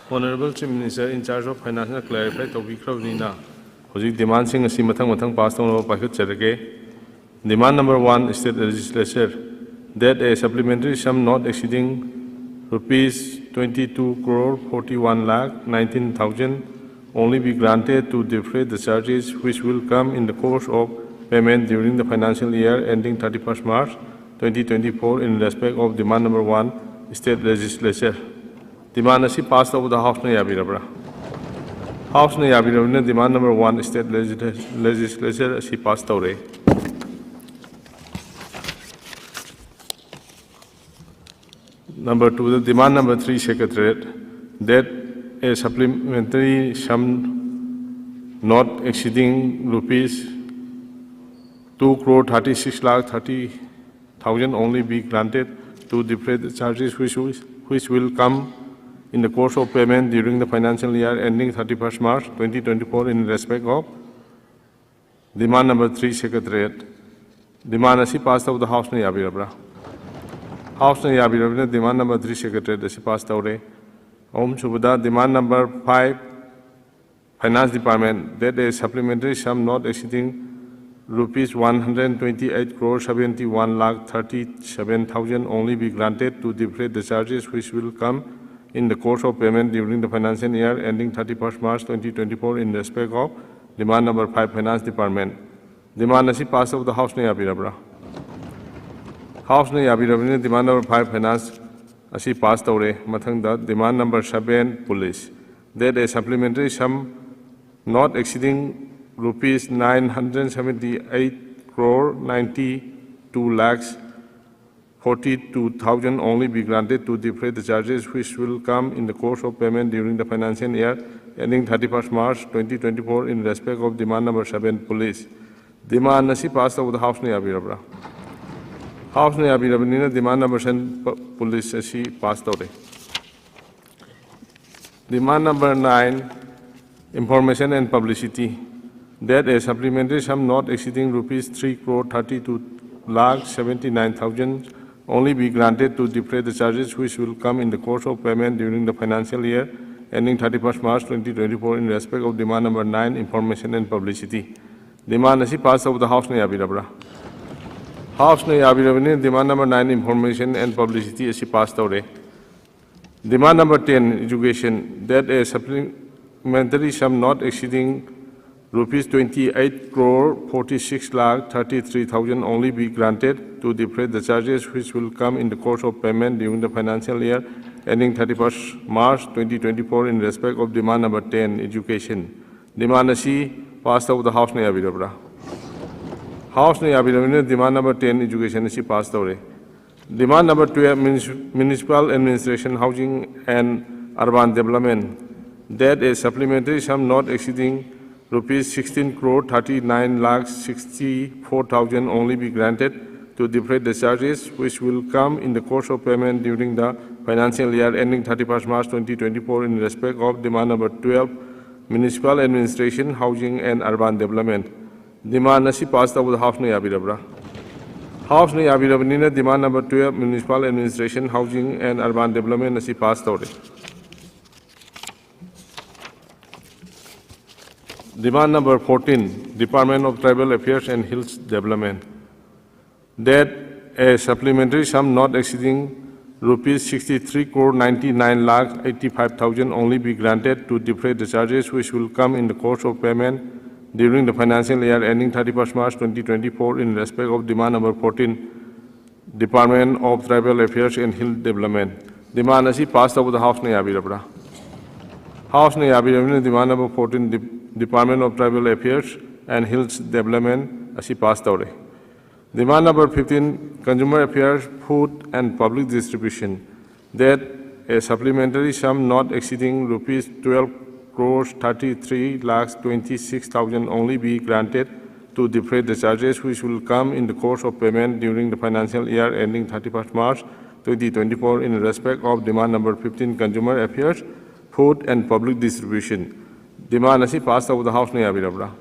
Honorable Chief Minister in charge of Finance clarify to Vikravnina. Demand sing asi matang passed on packet cherke. Demand number 1 state legislature that a supplementary sum not exceeding rupees 22 crore 41 lakh 19,000 only be granted to defray the charges which will come in the course of payment during the financial year ending 31st March 2024 in respect of demand number 1 state legislature. Demand asi passed over the House na yabirabra. House ne yabirabna demand number 1 state legislature she passed away. Number 2, the demand number 3 secretariat that a supplementary sum not exceeding rupees 2 crore 36 lakh 30,000 only be granted to defray the charges which will come in the course of payment during the financial year ending 31st March 2024 in respect of demand number 3 secretariat. Demand asi passed of the House na yabirabra. House na yabirabna demand number 3 secretariat asi passed away. Om Subada demand number 5 Finance Department that a supplementary sum not exceeding rupees 128 crore 71 lakh 37,000 only be granted to defray the charges which will come in the course of payment during the financial year ending 31st March 2024 in respect of demand number 5 Finance Department. Demand asi passed of the House na yabirabra. House na yabirabna demand number 5 Finance asi pass tore mathang da demand number 7 police that a supplementary sum not exceeding rupees 978 crore 92 lakhs 42,000 only be granted to defray the charges which will come in the course of payment during the financial year ending 31st March 2024 in respect of demand number 7 police. Demand nasi passed over the House ne abirabra. House ne abirabnina demand number 7 police asi passed over. Demand number 9 information and publicity that a supplementary sum not exceeding rupees 3 crore 32 lakh 79,000 only be granted to defray the charges which will come in the course of payment during the financial year ending 31st March 2024 in respect of demand number 9 information and publicity. Demand asi passed over the House ne abirabra. House ne abirabne demand number 9 information and publicity asi passed over. Demand number 10 education that a supplementary sum not exceeding rupees 28 crore 46 lakh 33,000 only be granted to defray the charges which will come in the course of payment during the financial year ending 31st March 2024 in respect of demand number 10 education. Demand asi passed over the House ne abirabra. House ne abirabne demand number 10 education asi passed over. Demand number 12 municipal administration housing and urban development that a supplementary sum not exceeding rupees 16 crore 39 lakh 64,000 only be granted to defray the charges which will come in the course of payment during the financial year ending 31st March 2024 in respect of demand number 12 municipal administration housing and urban development. Demand nasi passed over the House ne abirabra. House ne abirabnina demand number 12 municipal administration housing and urban development nasi passed over. Demand number 14, Department of Tribal Affairs and Hills Development, that a supplementary sum not exceeding rupees 63 crore 99 lakh 85,000 only be granted to defray the charges which will come in the course of payment during the financial year ending 31st March 2024 in respect of demand number 14, Department of Tribal Affairs and Hill Development. Demand asi passed over the House ne abirabra. House ne abirabne demand number 14, Department of Tribal Affairs and Hills Development asi passed over. Demand number 15, Consumer Affairs, Food and Public Distribution, that a supplementary sum not exceeding rupees 12 crores 33 lakhs 26,000 only be granted to defray the charges which will come in the course of payment during the financial year ending 31st March 2024 in respect of demand number 15, Consumer Affairs, Food and Public Distribution. Demand asi passed over the House ne abirabra.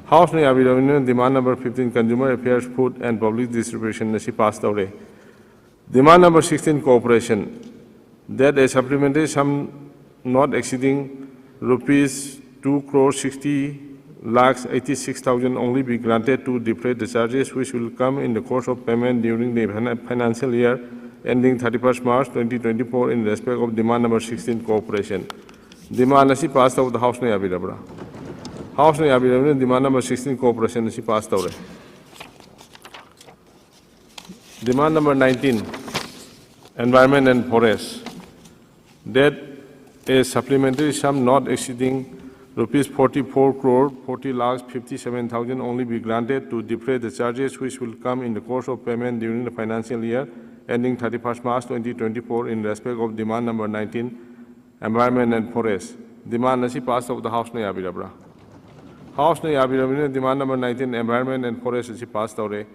House ne abirabne demand number 15 Consumer Affairs, Food and Public Distribution asi passed over. Demand number 16 Cooperation that a supplementary sum not exceeding rupees 2 crore 60 lakhs 86,000 only be granted to defray the charges which will come in the course of payment during the financial year ending 31st March 2024 in respect of demand number 16 Cooperation. Demand asi passed over the House ne abirabra. House ne abirabne demand number 16 Cooperation asi passed over. Demand number 19, Environment and Forest, that a supplementary sum not exceeding rupees 44 crore 40 lakhs 57,000 only be granted to defray the charges which will come in the course of payment during the financial year ending 31st March 2024 in respect of demand number 19, Environment and Forest. Demand asi passed of the House ne abirabra. House ne abirabra demand number 19, Environment and Forest asi passed over.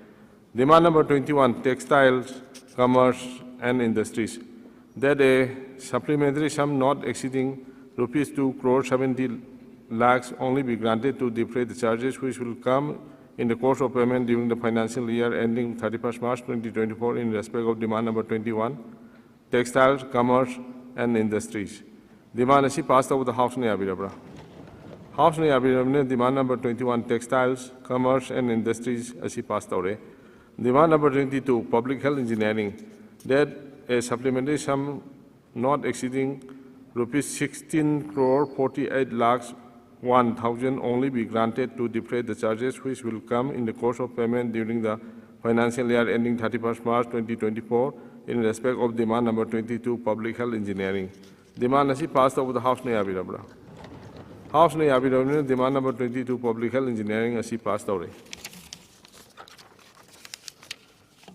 Demand number 21, Textiles, Commerce and Industries, that a supplementary sum not exceeding rupees 2 crore 70 lakhs only be granted to defray the charges which will come in the course of payment during the financial year ending 31st March 2024 in respect of demand number 21, Textiles, Commerce and Industries. Demand asi passed over the House ne abirabra. House ne abirabne demand number 21, Textiles, Commerce and Industries asi passed over. Demand number 22, Public Health Engineering, that a supplementary sum not exceeding rupees 16 crore 48 lakhs 1,000 only be granted to defray the charges which will come in the course of payment during the financial year ending 31st March 2024 in respect of demand number 22, public health engineering. Demand asi passed over the House na yabirabra. House na yabirabra demand number 22, public health engineering asi passed over.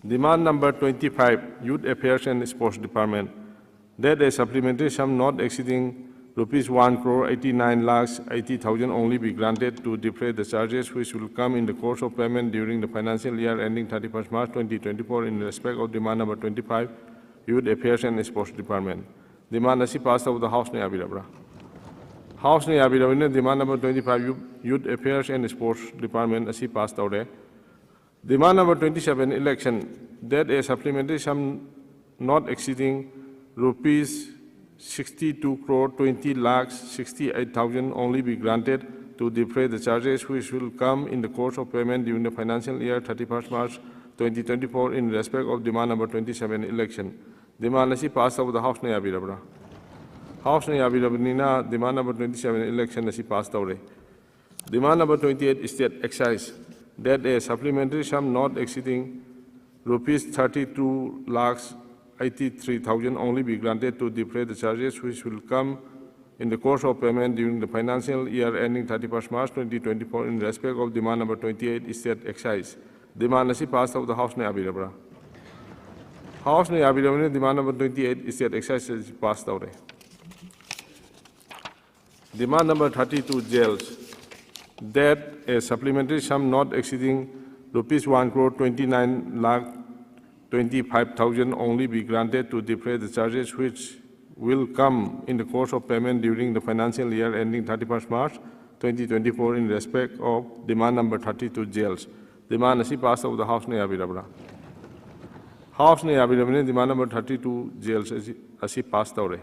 Demand number 25, Youth Affairs and Sports Department, that a supplementary sum not exceeding rupees 1,89,80,000 only be granted to defray the charges which will come in the course of payment during the financial year ending 31st March 2024 in respect of demand number 25, Youth Affairs and Sports Department. Demand asi passed over the House na yabirabra. House na yabirabra demand number 25, Youth Affairs and Sports Department asi passed over. Demand number 27, election, that a supplementary sum not exceeding rupees 62 crore 20 lakhs 68,000 only be granted to defray the charges which will come in the course of payment during the financial year 31st March 2024 in respect of demand number 27, election. Demand asi passed over the House na yabirabra. House na yabirabra demand number 27, election asi passed over. Demand number 28, state excise, that a supplementary sum not exceeding rupees 32 lakhs 83,000 only be granted to defray the charges which will come in the course of payment during the financial year ending 31st March 2024 in respect of demand number 28, state excise. Demand asi passed of the House na yabirabra. House na yabirabra demand number 28, state excise is passed out. Demand number 32, jails, that a supplementary sum not exceeding rupees 1 crore 29 lakh 25,000 only be granted to defray the charges which will come in the course of payment during the financial year ending 31st March 2024 in respect of demand number 32, jails. Demand asi passed of the House na yabirabra. House na yabirabra demand number 32, jails asi passed out.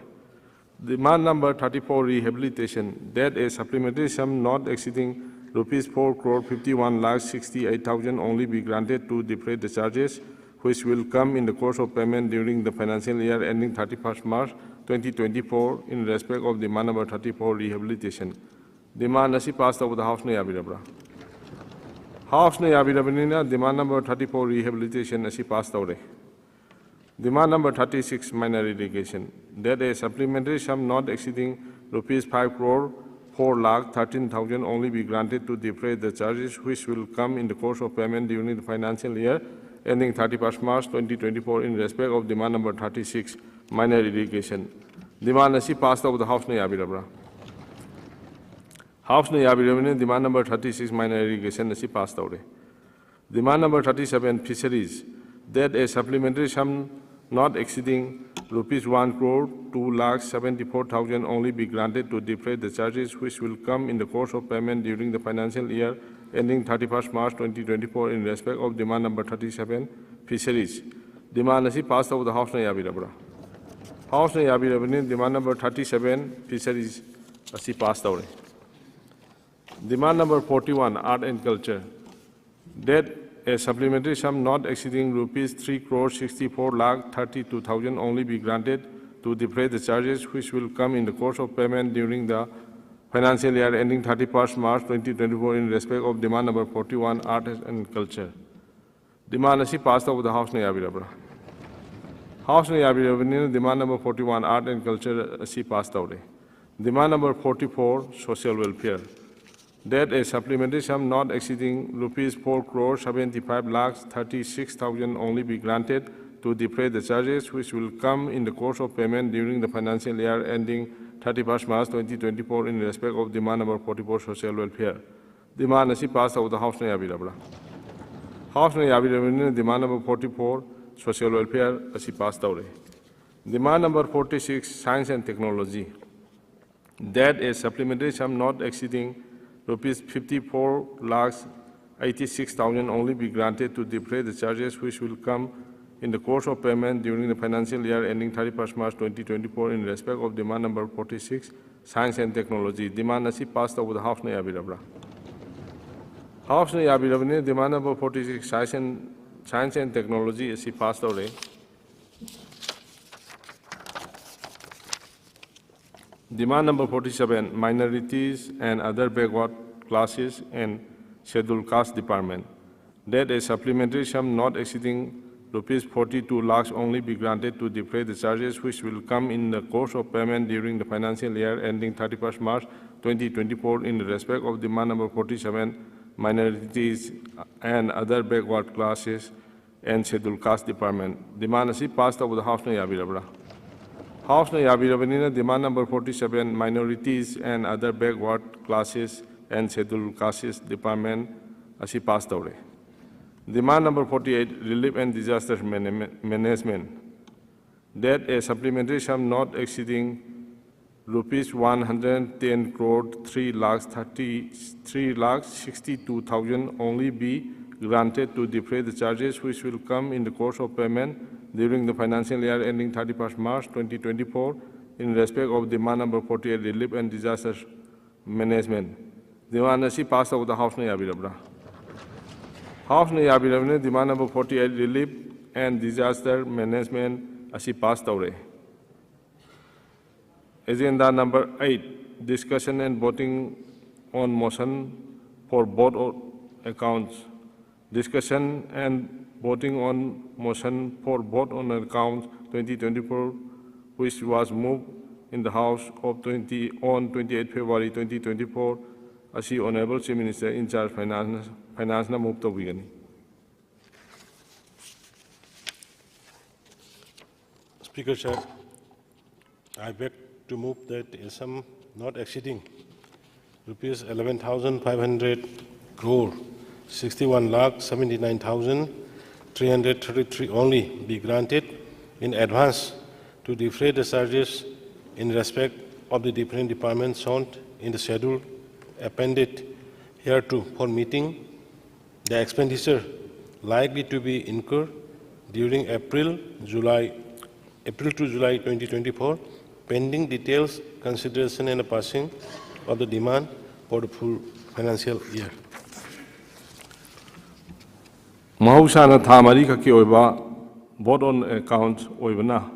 Demand number 34, rehabilitation, that a supplementary sum not exceeding rupees 4 crore 51 lakh 68,000 only be granted to defray the charges which will come in the course of payment during the financial year ending 31st March 2024 in respect of demand number 34, rehabilitation. Demand asi passed over the House na yabirabra. House na yabirabra demand number 34, rehabilitation asi passed over. Demand number 36, minor irrigation, that a supplementary sum not exceeding rupees 5 crore 4 lakh 13,000 only be granted to defray the charges which will come in the course of payment during the financial year ending 31st March 2024 in respect of demand number 36, minor irrigation. Demand asi passed over the House na yabirabra. House na yabirabra demand number 36, minor irrigation asi passed over. Demand number 37, fisheries, that a supplementary sum not exceeding rupees 1 crore 2 lakh 74,000 only be granted to defray the charges which will come in the course of payment during the financial year ending 31st March 2024 in respect of demand number 37, fisheries. Demand asi passed over the House na yabirabra. House na yabirabra demand number 37, fisheries asi passed over. Demand number 41, art and culture, that a supplementary sum not exceeding rupees 3 crore 64 lakh 32,000 only be granted to defray the charges which will come in the course of payment during the financial year ending 31st March 2024 in respect of demand number 41, art and culture. Demand asi passed over the House na yabirabra. House na yabirabra demand number 41, art and culture asi passed over. Demand number 44, social welfare, that a supplementary sum not exceeding rupees 4 crore 75 lakhs 36,000 only be granted to defray the charges which will come in the course of payment during the financial year ending 31st March 2024 in respect of demand number 44, social welfare. Demand asi passed over the House na yabirabra. House na yabirabra demand number 44, social welfare asi passed over. Demand number 46, science and technology, that a supplementary sum not exceeding rupees 54 lakhs 86,000 only be granted to defray the charges which will come in the course of payment during the financial year ending 31st March 2024 in respect of demand number 46, science and technology. Demand asi passed over the House na yabirabra. House na yabirabra demand number 46, science and technology asi passed over. Demand number 47, minorities and other backward classes and scheduled caste department, that a supplementary sum not exceeding rupees 42 lakhs only be granted to defray the charges which will come in the course of payment during the financial year ending 31st March 2024 in respect of demand number 47, minorities and other backward classes and scheduled caste department. Demand is passed over the House na yabirabra. House na yabirabanina demand number 47, minorities and other backward classes and scheduled castes department asi passed over. Demand number 48, relief and disaster management, that a supplementary sum not exceeding rupees 110 crore 3,62,000 only be granted to defray the charges which will come in the course of payment during the financial year ending 31st March 2024 in respect of demand number 48, relief and disaster management. Demand asi passed over the House na yabirabra. House na yabirabne demand number 48, relief and disaster management asi passed over. Agenda number 8, discussion and voting on motion for board accounts. Discussion and voting on motion for vote on accounts 2024, which was moved in the House of 28 February 2024, as the Honorable Chief Minister in charge finance na move to begin. Speaker, sir, I beg to move that a sum not exceeding rupees 11,500 crore 61,79,333 only be granted in advance to defray the charges in respect of the different departments shown in the schedule appended hereto for meeting the expenditure likely to be incurred during April to July 2024, pending details, consideration and passing of the demand for the full financial year. Mahusana thamari ka ki oiba vote on accounts oibana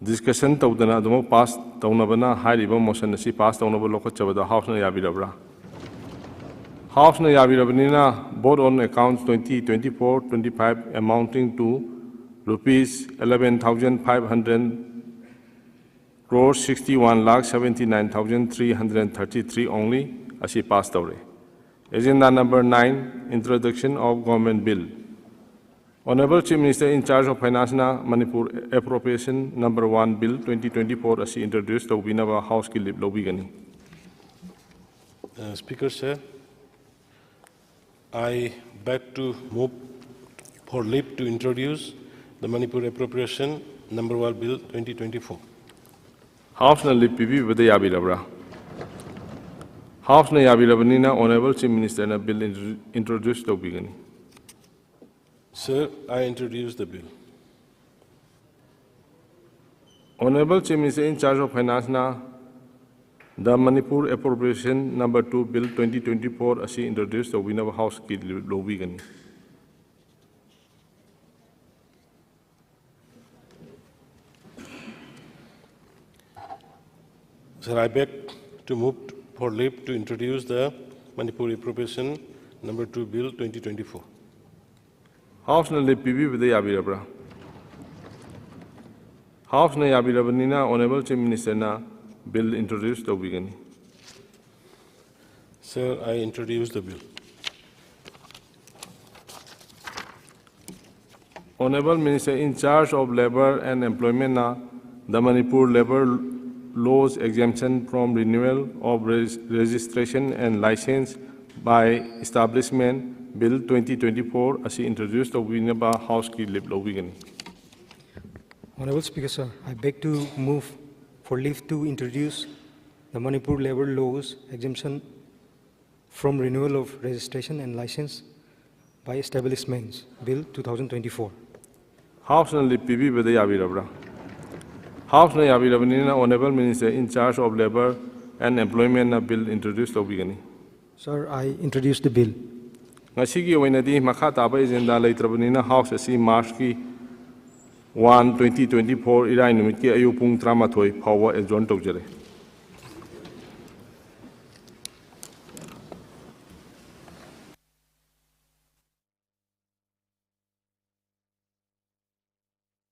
discussion tawdana admo pass tawnabana hairiba motion asi pass tawnaba lokot chabada House na yabirabra. House na yabirabanina vote on accounts 2024-25 amounting to rupees 11,500 crore 61,79,333 only asi passed away. Agenda number 9, introduction of government bill. Honorable Chief Minister in charge of Finance na Manipur appropriation number 1 bill 2024 asi introduced to binaba House ki lib lobby gani. Speaker, sir, I beg to move for leave to introduce the Manipur appropriation number 1 bill 2024. House na lib pibi bade yabirabra. House na yabirabanina Honorable Chief Minister na bill introduced to begin. Sir, I introduce the bill. Honorable Chief Minister in charge of Finance na the Manipur appropriation number 2 bill 2024 asi introduced to binaba House ki lobby gani. Sir, I beg to move for leave to introduce the Manipur appropriation number 2 bill 2024. House na lib pibi bade yabirabra. House na yabirabanina Honorable Chief Minister na bill introduced to begin. Sir, I introduce the bill. Honorable Minister in charge of Labor and Employment na the Manipur Labor Laws exemption from renewal of registration and license by establishment bill 2024 as introduced to Winaba House ki lib lobby. Honorable Speaker, sir, I beg to move for leave to introduce the Manipur Labor Laws exemption from renewal of registration and license by establishments bill 2024. House na lib pibi bade yabirabra. House na yabirabanina Honorable Minister in charge of Labor and Employment na bill introduced to begin. Sir, I introduce the bill. Ngasigi oinadi makha taba agenda leitrabanina House asi March ki 1, 2024 irai numit ki ayu pung 13 phawa adjourn tawjare.